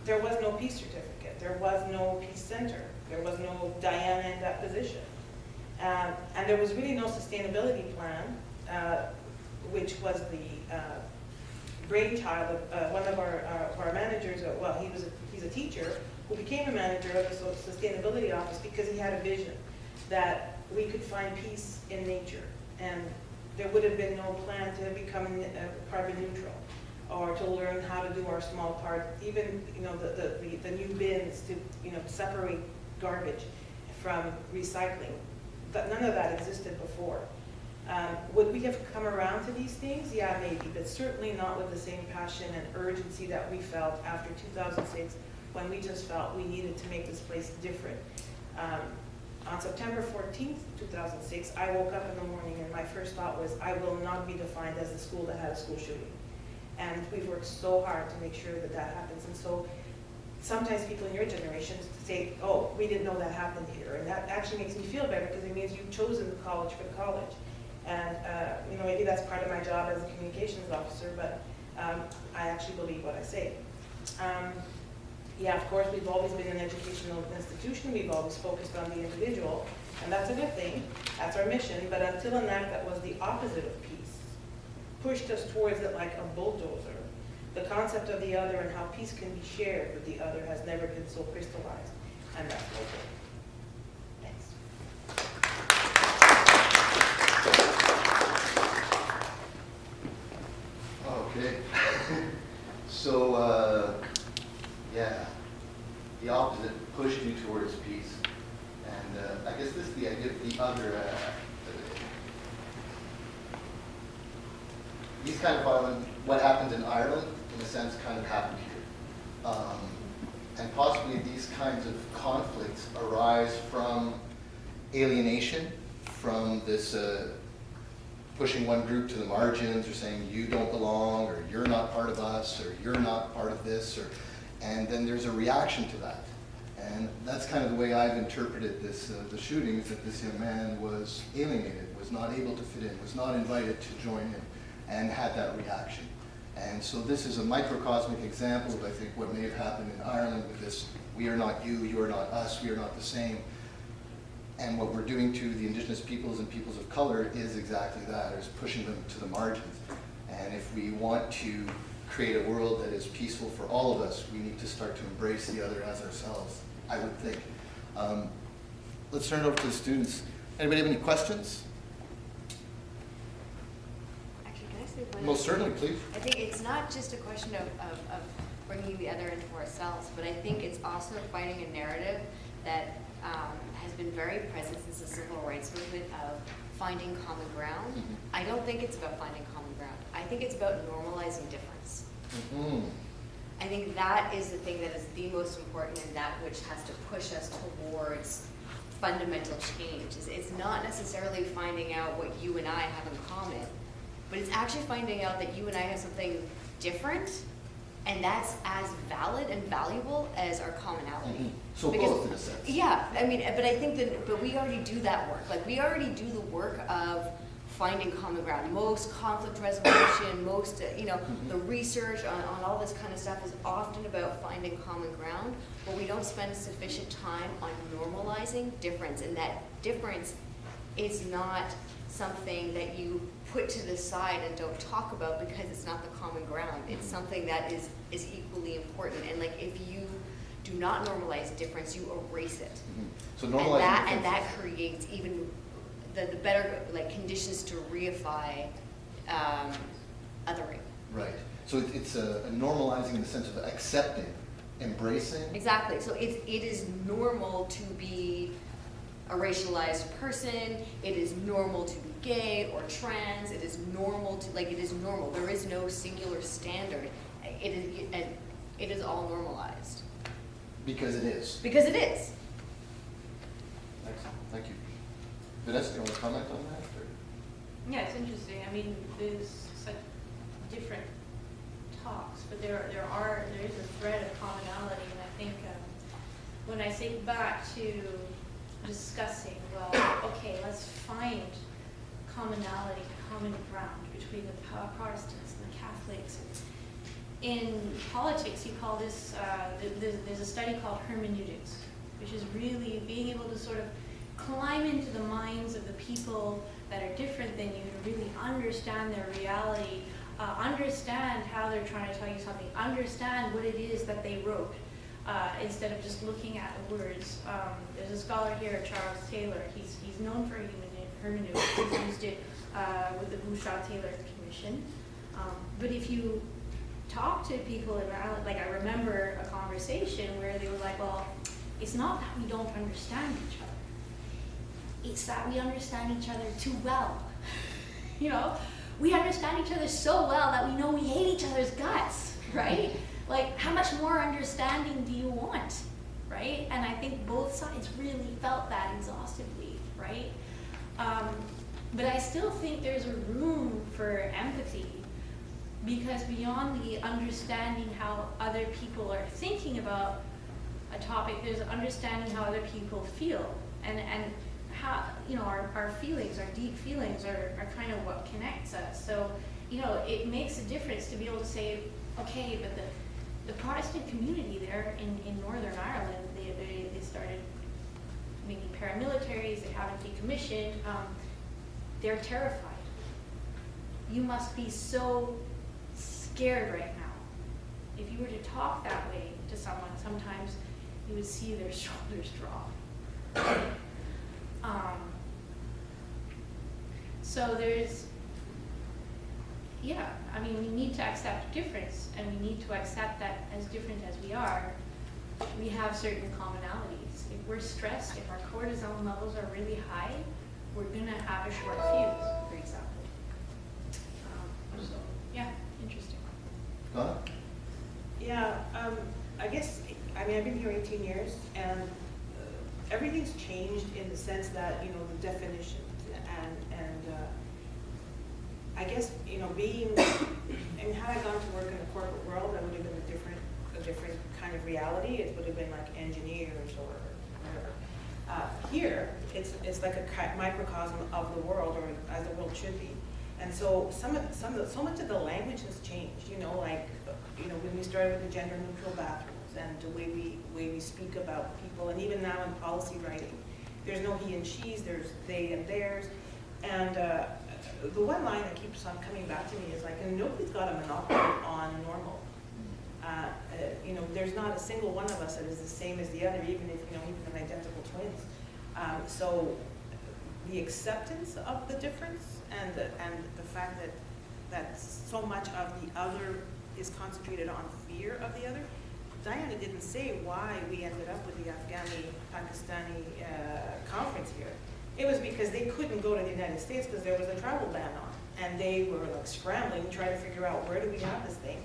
There was no peace certificate. There was no peace center. There was no Diana in that position. And there was really no sustainability plan, which was the brainchild of one of our managers. Well, he's a teacher who became a manager of the sustainability office because he had a vision that we could find peace in nature, and there would have been no plan to become carbon neutral or to learn how to do our small part. Even the new bins to separate garbage from recycling. But none of that existed before. Would we have come around to these things? Yeah, maybe, but certainly not with the same passion and urgency that we felt after 2006, when we just felt we needed to make this place different. On September 14th, 2006, I woke up in the morning and my first thought was, I will not be defined as the school that had a school shooting. And we've worked so hard to make sure that that happens. And so sometimes people in your generation say, oh, we didn't know that happened here. And that actually makes me feel better because it means you've chosen the college for the college. And maybe that's part of my job as a communications officer, but I actually believe what I say. Yeah, of course, we've always been an educational institution. We've always focused on the individual, and that's a good thing. That's our mission. But until an act that was the opposite of peace pushed us towards it like a bulldozer, the concept of the other and how peace can be shared with the other has never been so crystallized, and that's local. Thanks. Okay. So, yeah, the opposite pushed you towards peace. And I guess this is the idea of the other. These kind of violence, what happens in Ireland, in a sense, kind of happened here. And possibly these kinds of conflicts arise from alienation, from this pushing one group to the margins, or saying you don't belong, or you're not part of us, or you're not part of this, and then there's a reaction to that. And that's kind of the way I've interpreted this, the shooting, is that this young man was alienated, was not able to fit in, was not invited to join in, and had that reaction. And so this is a microcosmic example of, I think, what may have happened in Ireland with this, we are not you, you are not us, we are not the same. And what we're doing to the Indigenous peoples and peoples of color is exactly that, is pushing them to the margins. And if we want to create a world that is peaceful for all of us, we need to start to embrace the other as ourselves, I would think. Let's turn it over to the students. Anybody have any questions? Actually, can I say one? Most certainly, please. I think it's not just a question of bringing the other into ourselves, but I think it's also finding a narrative that has been very present since the civil rights movement of finding common ground. Mm-hmm. I don't think it's about finding common ground. I think it's about normalizing difference. Mm-hmm. I think that is the thing that is the most important, and that which has to push us towards fundamental change. It's not necessarily finding out what you and I have in common, but it's actually finding out that you and I have something different, and that's as valid and valuable as our commonality. Mm-hmm. So Because- both in a sense. Yeah, I mean, but I think that, but we already do that work. Like, we already do the work of finding common ground. Most conflict resolution, most, the research on all this kind of stuff is often about finding common ground, but we don't spend sufficient time on normalizing difference. And that difference is not something that you put to the side and don't talk about because it's not the common ground. It's something that is equally important. And like, if you do not normalize difference, you erase it. Mm-hmm. So normalizing And that creates even the better conditions to reify othering. Right. So it's a normalizing in the sense of accepting, embracing. Exactly. So it is normal to be a racialized person. It is normal to be gay or trans. It is normal to, it is normal. There is no singular standard. It is all normalized. Because it is. Because it is. Excellent. Thank you. Vanessa, do you want to comment on that? Or? Yeah, it's interesting. I mean, there's such different talks, but there is a thread of commonality, and I think when I think back to discussing, well, okay, let's find commonality, common ground between the Protestants and the Catholics. In politics, you call this, there's a study called hermeneutics, which is really being able to sort of climb into the minds of the people that are different than you to really understand their reality, understand how they're trying to tell you something, understand what it is that they wrote, instead of just looking at the words. There's a scholar here, Charles Taylor. He's known for hermeneutics. He's used it with the Bouchard-Taylor Commission. But if you talk to people around, I remember a conversation where they were like, well, it's not that we don't understand each other. It's that we understand each other too well. You know, we understand each other so well that we know we hate each other's guts, right? Like, how much more understanding do you want, right? And I think both sides really felt that exhaustively, right? But I still think there's a room for empathy, because beyond the understanding how other people are thinking about a topic, there's understanding how other people feel, and how, you know, our feelings, our deep feelings are kind of what connects us. So, you know, it makes a difference to be able to say, okay, but the Protestant community there in Northern Ireland, they started making paramilitaries, they haven't decommissioned, they're terrified. You must be so scared right now. If you were to talk that way to someone, sometimes you would see their shoulders drop. So there's, yeah, I mean, we need to accept difference, and we need to accept that as different as we are, we have certain commonalities. If we're stressed, if our cortisol levels are really high, we're gonna have a short fuse, for example. So, yeah, interesting. Donna? Yeah, I guess, I mean, I've been here 18 years, and everything's changed in the sense that, you know, the definitions and I guess, you know, being, I mean, had I gone to work in the corporate world, that would have been a different kind of reality. It would have been like engineers or whatever. Here, it's like a microcosm of the world, or as the world should be. And so so much of the language has changed. You know, like, you know, when we started with the gender neutral bathrooms and the way we speak about people, and even now in policy writing, there's no he and she's, there's they and theirs, and the one line that keeps on coming back to me is like, and nobody's got a monopoly on normal. You know, there's not a single one of us that is the same as the other, even if, you know, even identical twins. So the acceptance of the difference and the fact that so much of the other is concentrated on fear of the other. Diana didn't say why we ended up with the Afghani-Pakistani conference here. It was because they couldn't go to the United States because there was a travel ban on. And they were like scrambling, trying to figure out, where do we have this thing?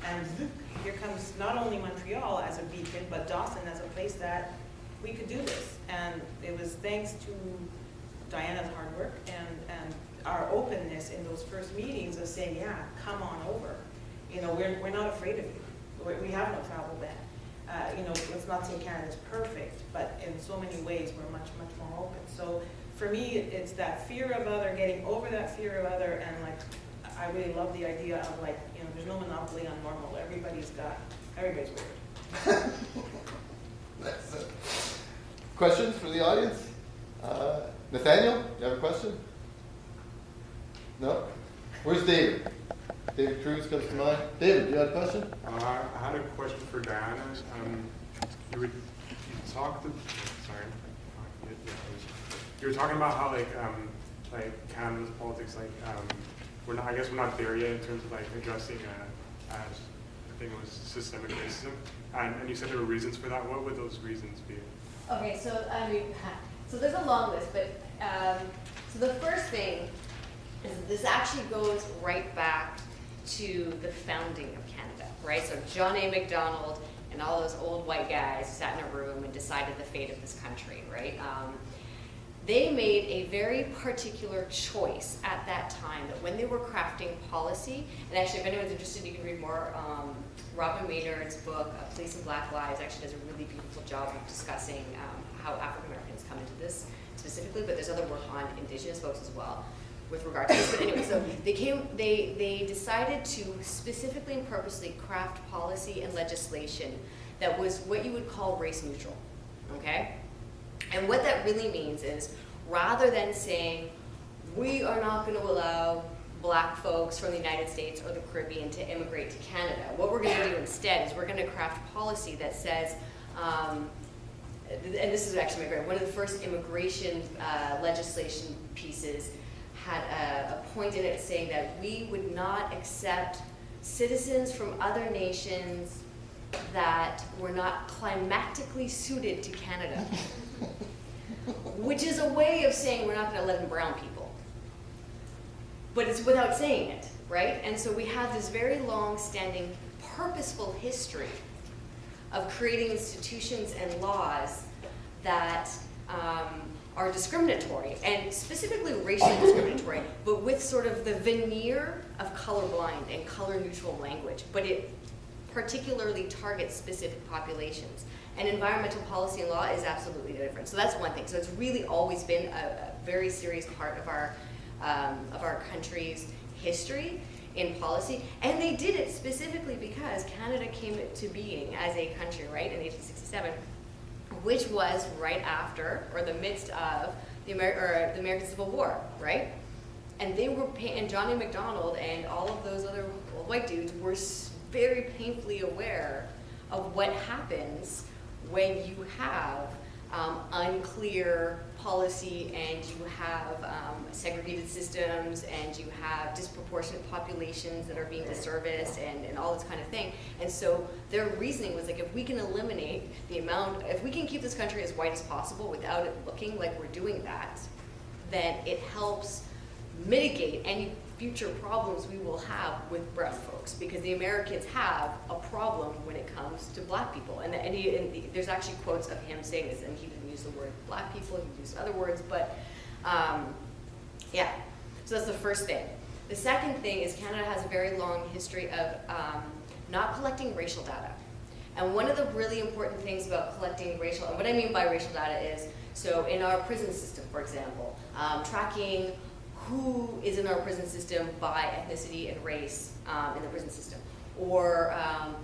And here comes not only Montreal as a beacon, but Dawson as a place that we could do this. And it was thanks to Diana's hard work and our openness in those first meetings of saying, yeah, come on over. You know, we're not afraid of you. We have no travel ban. You know, let's not say Canada's perfect, but in so many ways we're much, much more open. So for me, it's that fear of other, getting over that fear of other, and like, I really love the idea of like, you know, there's no monopoly on normal. Everybody's weird. That's it. Questions for the audience? Nathaniel, you have a question? No? Where's David? David Cruz comes to mind. David, you had a question? I had a question for Diana. You talked. You were talking about how like Canada's politics, like we're not. I guess we're not there yet in terms of like addressing, I think it was systemic racism, and you said there were reasons for that. What would those reasons be? Okay, so I mean, so there's a long list, but so the first thing is this actually goes right back to the founding of Canada, right? So John A. Macdonald and all those old white guys sat in a room and decided the fate of this country, right? They made a very particular choice at that time that when they were crafting policy, and actually if anyone's interested, you can read more. Robin Maynard's book, Police and Black Lives, actually does a really beautiful job of discussing how African Americans come into this specifically, but there's other work on Indigenous folks as well with regard to this. But anyway, so they decided to specifically and purposely craft policy and legislation that was what you would call race neutral, okay? And what that really means is, rather than saying, we are not going to allow black folks from the United States or the Caribbean to immigrate to Canada, what we're going to do instead is we're going to craft policy that says, and this is actually my great, one of the first immigration legislation pieces had a point in it saying that we would not accept citizens from other nations that were not climatically suited to Canada. Which is a way of saying we're not going to let in brown people. but it's without saying it, right? And so we have this very long-standing, purposeful history of creating institutions and laws that are discriminatory, and specifically racially discriminatory, but with sort of the veneer of colorblind and color-neutral language, but it particularly targets specific populations. And environmental policy and law is absolutely different. So that's one thing. So it's really always been a very serious part of our country's history in policy. And they did it specifically because Canada came to being as a country, right, in 1867, which was right after, or the midst of, the American Civil War, right? And they were, and Johnny MacDonald and all of those other old white dudes were very painfully aware of what happens when you have unclear policy and you have segregated systems and you have disproportionate populations that are being disserviced and all this kind of thing. And so their reasoning was like, if we can eliminate the amount, if we can keep this country as white as possible without it looking like we're doing that, then it helps mitigate any future problems we will have with brown folks, because the Americans have a problem when it comes to black people. And there's actually quotes of him saying this, and he didn't use the word black people, he used other words, but yeah. So that's the first thing. The second thing is Canada has a very long history of not collecting racial data. And one of the really important things about collecting racial, and what I mean by racial data is, so in our prison system, for example, tracking who is in our prison system by ethnicity and race in the prison system, or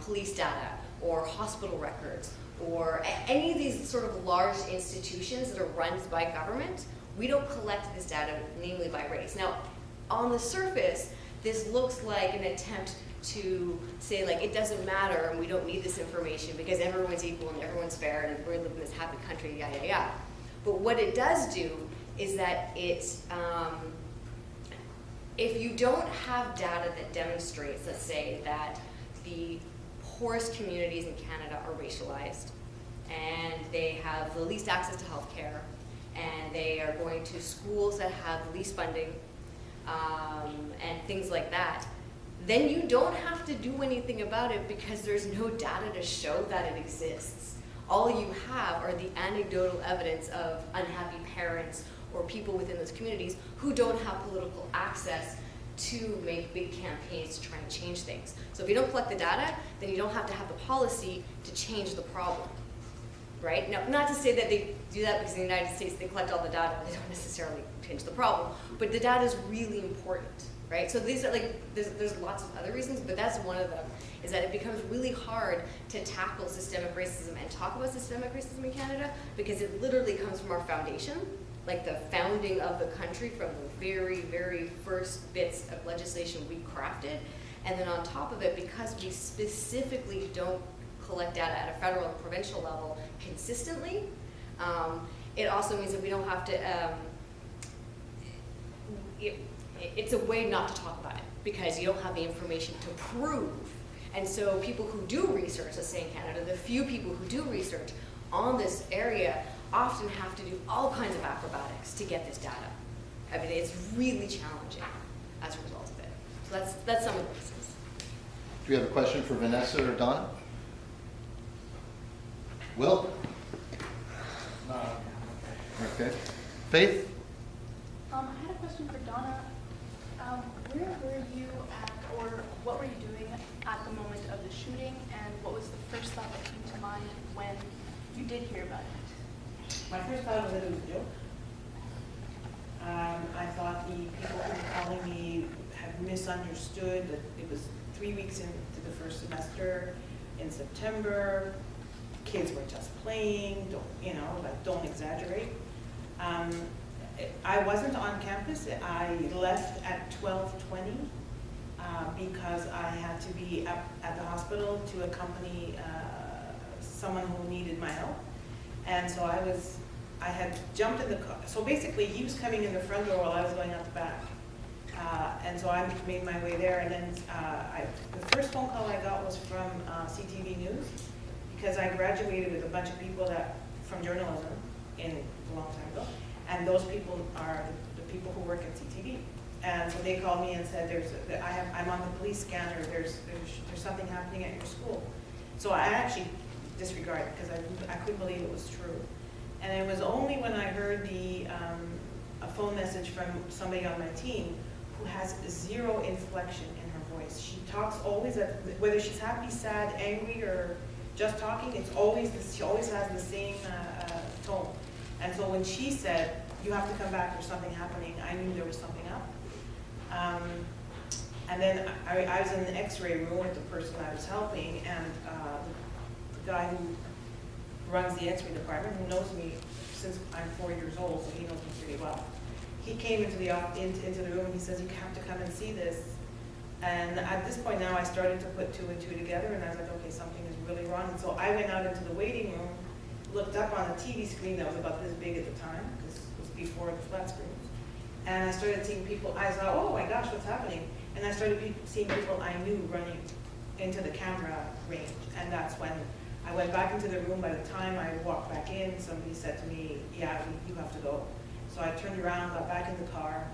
police data, or hospital records, or any of these sort of large institutions that are run by government, we don't collect this data, namely by race. Now, on the surface, this looks like an attempt to say, like, it doesn't matter and we don't need this information because everyone's equal and everyone's fair and we live in this happy country, yada, yada, yada. But what it does do is that it's, if you don't have data that demonstrates, let's say, that the poorest communities in Canada are racialized and they have the least access to health care and they are going to schools that have the least funding and things like that, then you don't have to do anything about it because there's no data to show that it exists. All you have are the anecdotal evidence of unhappy parents or people within those communities who don't have political access to make big campaigns to try and change things. So if you don't collect the data, then you don't have to have the policy to change the problem, right? Now, not to say that they do that because in the United States they collect all the data, but they don't necessarily change the problem, but the data is really important, right? So these are like, there's lots of other reasons, but that's one of them, is that it becomes really hard to tackle systemic racism and talk about systemic racism in Canada because it literally comes from our foundation, like the founding of the country, from the very, very first bits of legislation we crafted. And then on top of it, because we specifically don't collect data at a federal and provincial level consistently, it also means that we don't have to, it's a way not to talk about it because you don't have the information to prove. And so people who do research, let's say in Canada, the few people who do research on this area often have to do all kinds of acrobatics to get this data. I mean, it's really challenging as a result of it. So that's some of the reasons. Do we have a question for Vanessa or Donna? Will? Okay. Faith? I had a question for Donna. Where were you at, or what were you doing at the moment of the shooting, and what was the first thought that came to mind when you did hear about it? My first thought was that it was a joke. I thought the people who were calling me had misunderstood that it was 3 weeks into the first semester in September. Kids were just playing, don't exaggerate. I wasn't on campus. I left at 12:20 because I had to be at the hospital to accompany someone who needed my help. And so I had jumped in the car. So basically he was coming in the front door while I was going out the back. And so I made my way there, and then the first phone call I got was from CTV News, because I graduated with a bunch of people from journalism a long time ago, and those people are the people who work at CTV. And so they called me and said, I'm on the police scanner, there's something happening at your school. So I actually disregarded because I couldn't believe it was true. And it was only when I heard a phone message from somebody on my team who has zero inflection in her voice. She talks always, whether she's happy, sad, angry, or just talking, she always has the same tone. And so when she said, you have to come back, there's something happening, I knew there was something up. And then I was in an x-ray room with the person I was helping, and the guy who runs the x-ray department, who knows me since I'm 4 years old, so he knows me pretty well. He came into the room and he says, you have to come and see this. And at this point now, I started to put 2 and 2 together, and I was like, okay, something is really wrong. And so I went out into the waiting room, looked up on a TV screen that was about this big at the time, because it was before the flat screens. And I started seeing people, I thought, oh my gosh, what's happening? And I started seeing people I knew running into the camera range. And that's when I went back into the room. By the time I walked back in, somebody said to me, yeah, you have to go. So I turned around, got back in the car,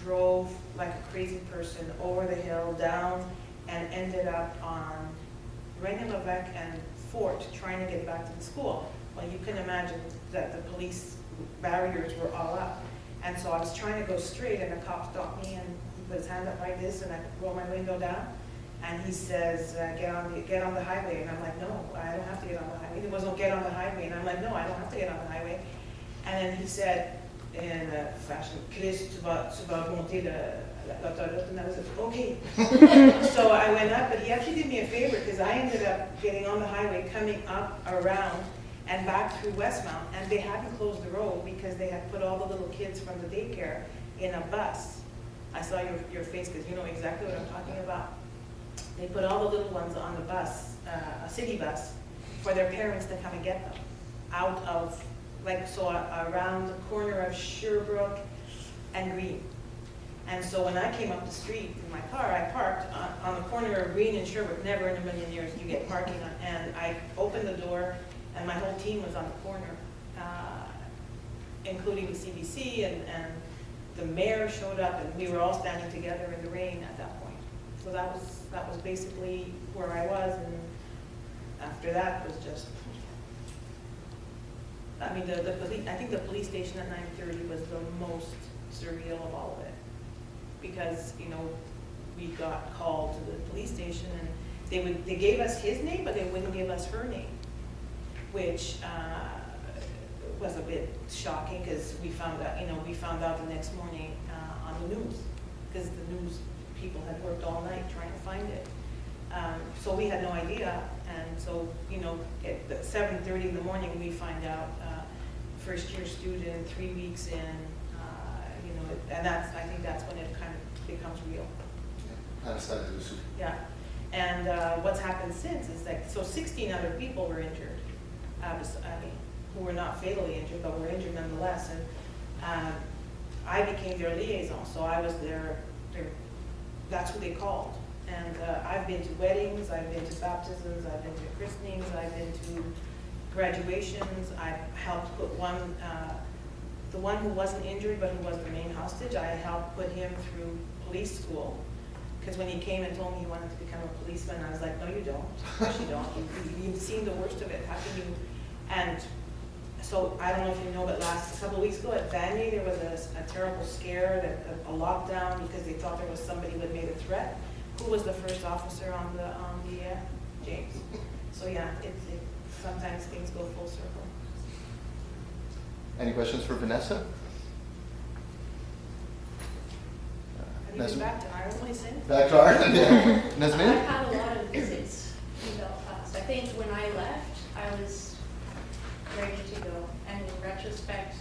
drove like a crazy person over the hill, down, and ended up on René-Lévesque and Fort trying to get back to the school. Well, you can imagine that the police barriers were all up. And so I was trying to go straight, and a cop stopped me, and he put his hand up like this, and I rolled my window down. And he says, get on the highway. And I'm like, no, I don't have to get on the highway. There was no get on the highway. And I'm like, no, I don't have to get on the highway. And then he said, in a fashion, Chris, tu vas monter l'autoroute. And I was like, okay. So I went up, but he actually did me a favor, because I ended up getting on the highway, coming up around and back through Westmount, and they hadn't closed the road because they had put all the little kids from the daycare in a bus. I saw your face because you know exactly what I'm talking about. They put all the little ones on the bus, a city bus, for their parents to come and get them out of, around the corner of Sherbrooke and Green. And so when I came up the street in my car, I parked on the corner of Green and Sherbrooke. Never in a million years you get parking. And I opened the door, and my whole team was on the corner, including the CBC, and the mayor showed up, and we were all standing together in the rain at that point. So that was basically where I was, and after that was just, I mean, I think the police station at 9:30 was the most surreal of all of it, because we got called to the police station, and they gave us his name, but they wouldn't give us her name, which was a bit shocking, because we found out the next morning on the news, because the news people had worked all night trying to find it. So we had no idea, and so at 7:30 in the morning we find out, first year student, 3 weeks in, and I think that's when it kind of becomes real. Yeah, and what's happened since is that 16 other people were injured. Who were not fatally injured, but were injured nonetheless. And I became their liaison, so I was that's who they called. And I've been to weddings, I've been to baptisms, I've been to christenings, I've been to graduations. I've helped put the one who wasn't injured but who was the main hostage, I helped put him through police school. Because when he came and told me he wanted to become a policeman, I was like, no, you don't. Of course you don't. You've seen the worst of it. How can you? And so I don't know if you know, but a couple of weeks ago at Vanier, there was a terrible scare, a lockdown, because they thought there was somebody who had made a threat. Who was the first officer on the James? So yeah, sometimes things go full circle. Any questions for Vanessa? Have you been back to Ireland since? Back to Ireland, yeah. Nesmin? I've had a lot of visits in Belfast. I think when I left, I was ready to go. And in retrospect,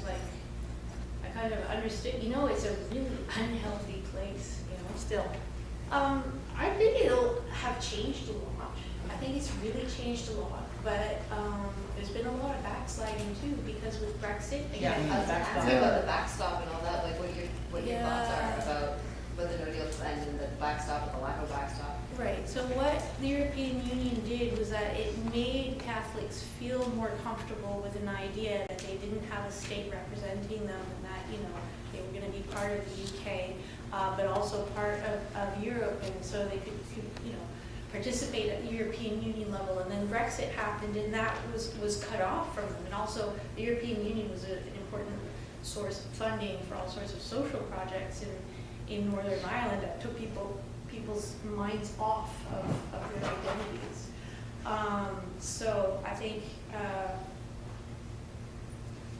I kind of understood, it's a really unhealthy place, Still. I think it'll have changed a lot. I think it's really changed a lot. But there's been a lot of backsliding too, because with Brexit, Yeah, again, I was asking Yeah. about the backstop and all that, like what your thoughts are about what the no deal and then the backstop or the lack of backstop. right. So what the European Union did was that it made Catholics feel more comfortable with an idea that they didn't have a state representing them, and that they were going to be part of the UK. but also part of Europe, and so they could participate at the European Union level. And then Brexit happened, and that was cut off from them. And also, the European Union was an important source of funding for all sorts of social projects in Northern Ireland that took people's minds off of their identities. So I think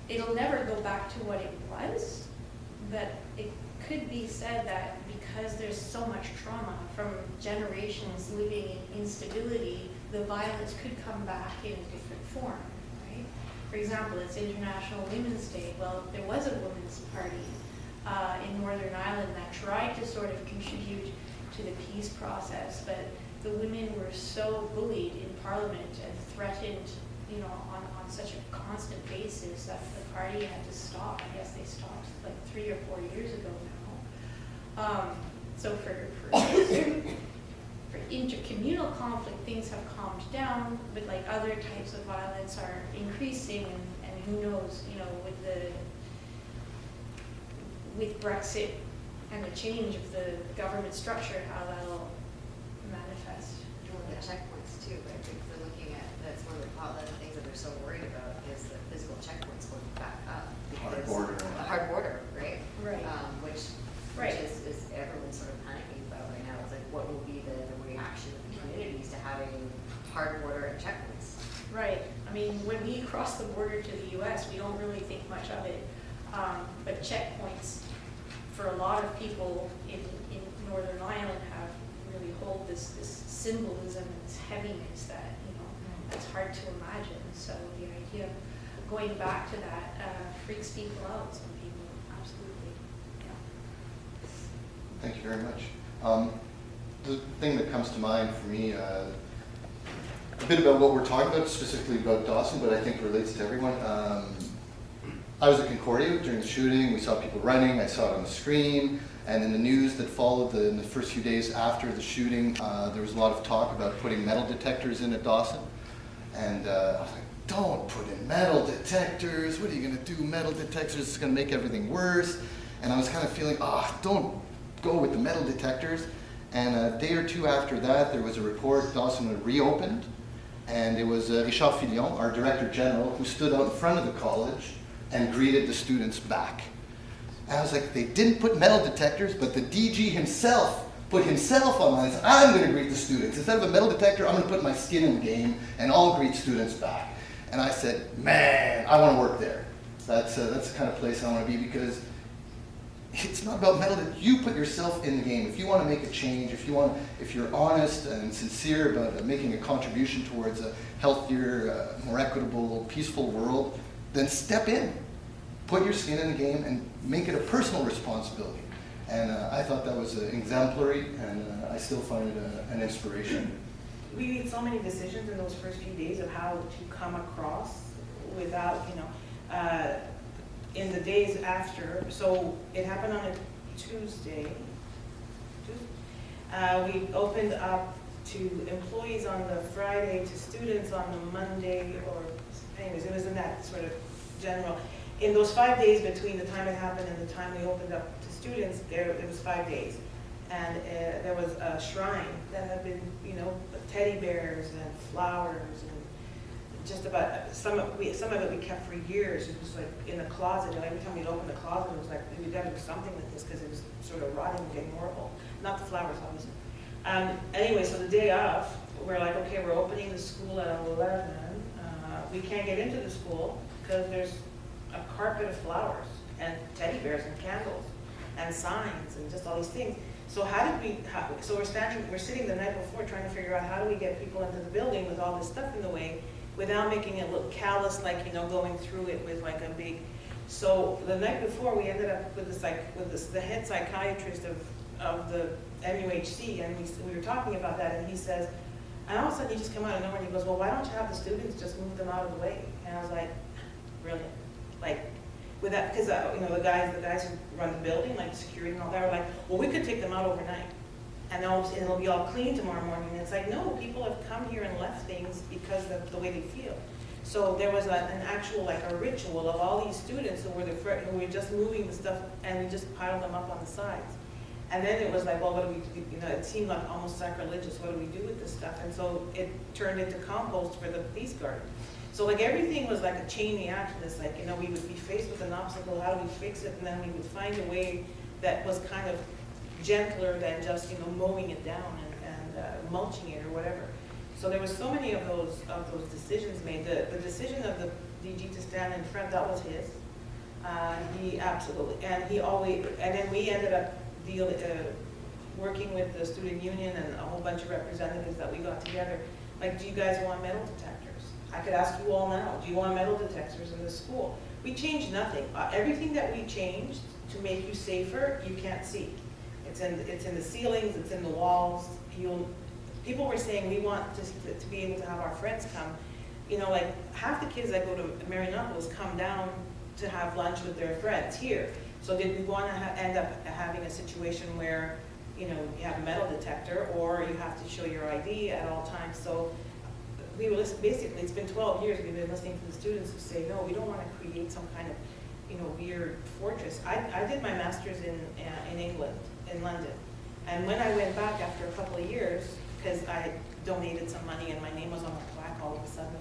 it'll never go back to what it was, but it could be said that because there's so much trauma from generations living in instability, the violence could come back in a different form, right? For example, it's International Women's Day. Well, there was a women's party in Northern Ireland that tried to sort of contribute to the peace process, but the women were so bullied in Parliament and threatened, on such a constant basis that the party had to stop. I guess they stopped like 3 or 4 years ago now. So for intercommunal conflict, things have calmed down, but like other types of violence are increasing, and who knows, with Brexit and the change of the government structure, how that'll manifest. The checkpoints too, right? Because they're looking at, that's one of the things that they're so worried about is the physical checkpoints going back up. Hard border. A hard border, right? Right. Which is everyone's sort of panicking about right now. It's like, what will be the reaction of the communities to having hard border and checkpoints? Right. I mean, when we cross the border to the U.S., we don't really think much of it. But checkpoints, for a lot of people in Northern Ireland, have really hold this symbolism and this heaviness that, that's hard to imagine. So the idea of going back to that freaks people out, some people, absolutely. Yeah. Thank you very much. The thing that comes to mind for me, a bit about what we're talking about, specifically about Dawson, but I think relates to everyone. I was at Concordia during the shooting. We saw people running. I saw it on the screen. And in the news that followed in the first few days after the shooting, there was a lot of talk about putting metal detectors in at Dawson. And I was like, don't put in metal detectors. What are you going to do? Metal detectors, it's going to make everything worse. And I was kind of feeling, don't go with the metal detectors. And a day or two after that, there was a report Dawson had reopened. And it was Richard Fillon, our Director General, who stood out in front of the college and greeted the students back. And I was like, they didn't put metal detectors, but the DG himself put himself online and said, I'm going to greet the students. Instead of a metal detector, I'm going to put my skin in the game and I'll greet students back. And I said, man, I want to work there. That's the kind of place I want to be, because it's not about metal. You put yourself in the game. If you want to make a change, if you're honest and sincere about making a contribution towards a healthier, more equitable, peaceful world, then step in. Put your skin in the game and make it a personal responsibility. And I thought that was exemplary, and I still find it an inspiration. We made so many decisions in those first few days of how to come across without, in the days after. So it happened on a Tuesday. We opened up to employees on the Friday, to students on the Monday, or anyways, it was in that sort of general. In those 5 days between the time it happened and the time we opened up to students, it was 5 days. And there was a shrine that had been, teddy bears and flowers, and just about, some of it we kept for years. It was like in the closet, and every time we'd open the closet, it was like, we've got to do something with this, because it was sort of rotting and getting horrible. Not the flowers, obviously. Anyway, so the day of, we're like, okay, we're opening the school at 11. We can't get into the school because there's a carpet of flowers and teddy bears and candles and signs and just all these things. So so we're sitting the night before trying to figure out how do we get people into the building with all this stuff in the way without making it look callous, like, going through it with like a big. So the night before, we ended up with the head psychiatrist of the MUHC, and we were talking about that, and he says, and all of a sudden he just came out of nowhere and he goes, well, why don't you have the students just move them out of the way? And I was like, brilliant. Like, with that, because the guys who run the building, like security and all that, were like, well, we could take them out overnight, and it'll be all clean tomorrow morning. And it's like, no, people have come here and left things because of the way they feel. So there was an actual, like, a ritual of all these students who were just moving the stuff, and we just piled them up on the sides. And then it was like, well, what do we do? You know, it seemed like almost sacrilegious. What do we do with this stuff? And so it turned into compost for the police guard. So like everything was like a chain reaction. It's like, you know, we would be faced with an obstacle, how do we fix it? And then we would find a way that was kind of gentler than just, you know, mowing it down and mulching it or whatever. So there was so many of those decisions made. The decision of the DG to stand in front, that was his. He absolutely, and he always, and then we ended up working with the student union and a whole bunch of representatives that we got together. Like, do you guys want metal detectors? I could ask you all now, do you want metal detectors in the school? We changed nothing. Everything that we changed to make you safer, you can't see. It's in the ceilings, it's in the walls. People were saying we want to be able to have our friends come. You know, like half the kids that go to Marianopolis come down to have lunch with their friends here. So did we want to end up having a situation where, you know, you have a metal detector or you have to show your ID at all times? So we were listening, basically, it's been 12 years we've been listening to the students who say, no, we don't want to create some kind of, you know, weird fortress. I did my master's in England, in London. And when I went back after a couple of years, because I had donated some money and my name was on a plaque all of a sudden,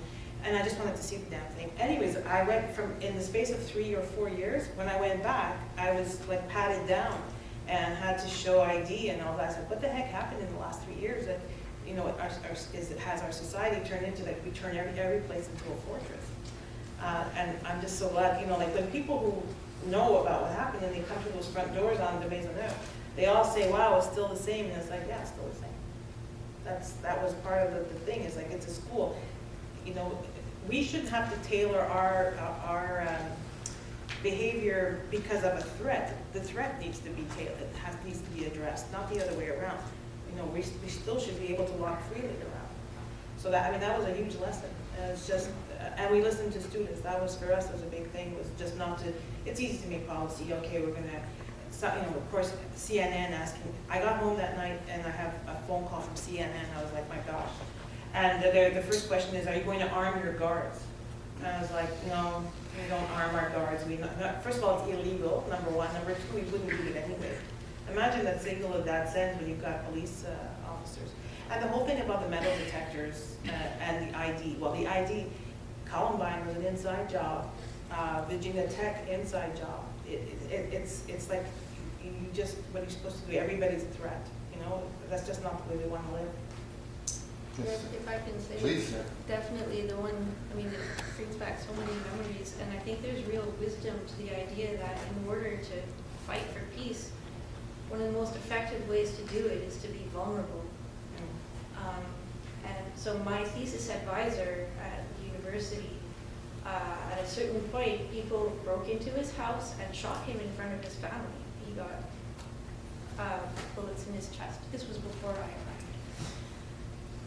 and I just wanted to see the damn thing. Anyways, I went from, in the space of 3 or 4 years, when I went back, I was like patted down and had to show ID and all that. I said, what the heck happened in the last 3 years that, you know, has our society turned into, like, we turn every place into a fortress. And I'm just so glad, you know, like when people who know about what happened and they come to those front doors on the Maisonneuve, they all say, wow, it's still the same. And it's like, yeah, it's still the same. That was part of the thing, is like, it's a school. You know, we shouldn't have to tailor our behavior because of a threat. The threat needs to be tailored, needs to be addressed, not the other way around. You know, we still should be able to walk freely around. So that, I mean, that was a huge lesson. And it's just, and we listened to students. That was, for us, was a big thing, was just not to, it's easy to make policy. Okay, we're gonna, so, you know, of course, CNN asking. I got home that night and I have a phone call from CNN. I was like, my gosh. And the first question is, are you going to arm your guards? And I was like, no, we don't arm our guards. First of all, it's illegal, number one. Number two, we wouldn't do it anyway. Imagine that signal of that sends when you've got police officers. And the whole thing about the metal detectors and the ID. Well, the ID, Columbine was an inside job. Virginia Tech, inside job. It's like, you just, what you're supposed to do, everybody's a threat. You know, that's just not the way we want to live. If I can say, Please. definitely the one, I mean, it brings back so many memories, and I think there's real wisdom to the idea that in order to fight for peace, one of the most effective ways to do it is to be vulnerable. And so my thesis advisor at the university, at a certain point, people broke into his house and shot him in front of his family. He got bullets in his chest. This was before I arrived.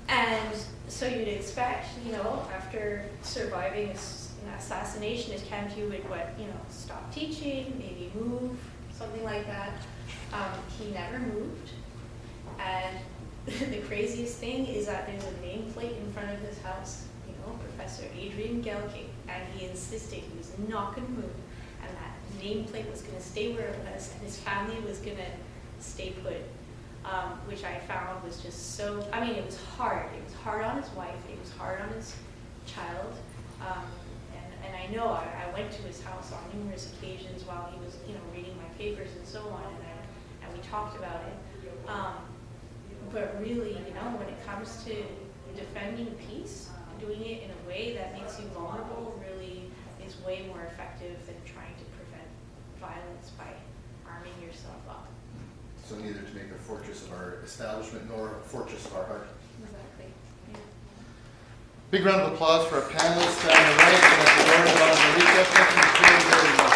And so you'd expect, you know, after surviving an assassination attempt, you would, stop teaching, maybe move, something like that. He never moved. And the craziest thing is that there's a nameplate in front of his house, you know, Professor Adrian Gelking, and he insisted he was not going to move, and that nameplate was going to stay where it was, and his family was going to stay put. Which I found was just so, I mean, it was hard. It was hard on his wife. It was hard on his child. And I know I went to his house on numerous occasions while he was, you know, reading my papers and so on, and we talked about it. But really, you know, when it comes to defending peace, doing it in a way that makes you vulnerable really is way more effective than trying to prevent violence by arming yourself up. So neither to make a fortress of our establishment nor a fortress of our heart. Exactly. Yeah. Big round of applause for our panelists on the right and at the door, Donna Marica. Thank you very, very much.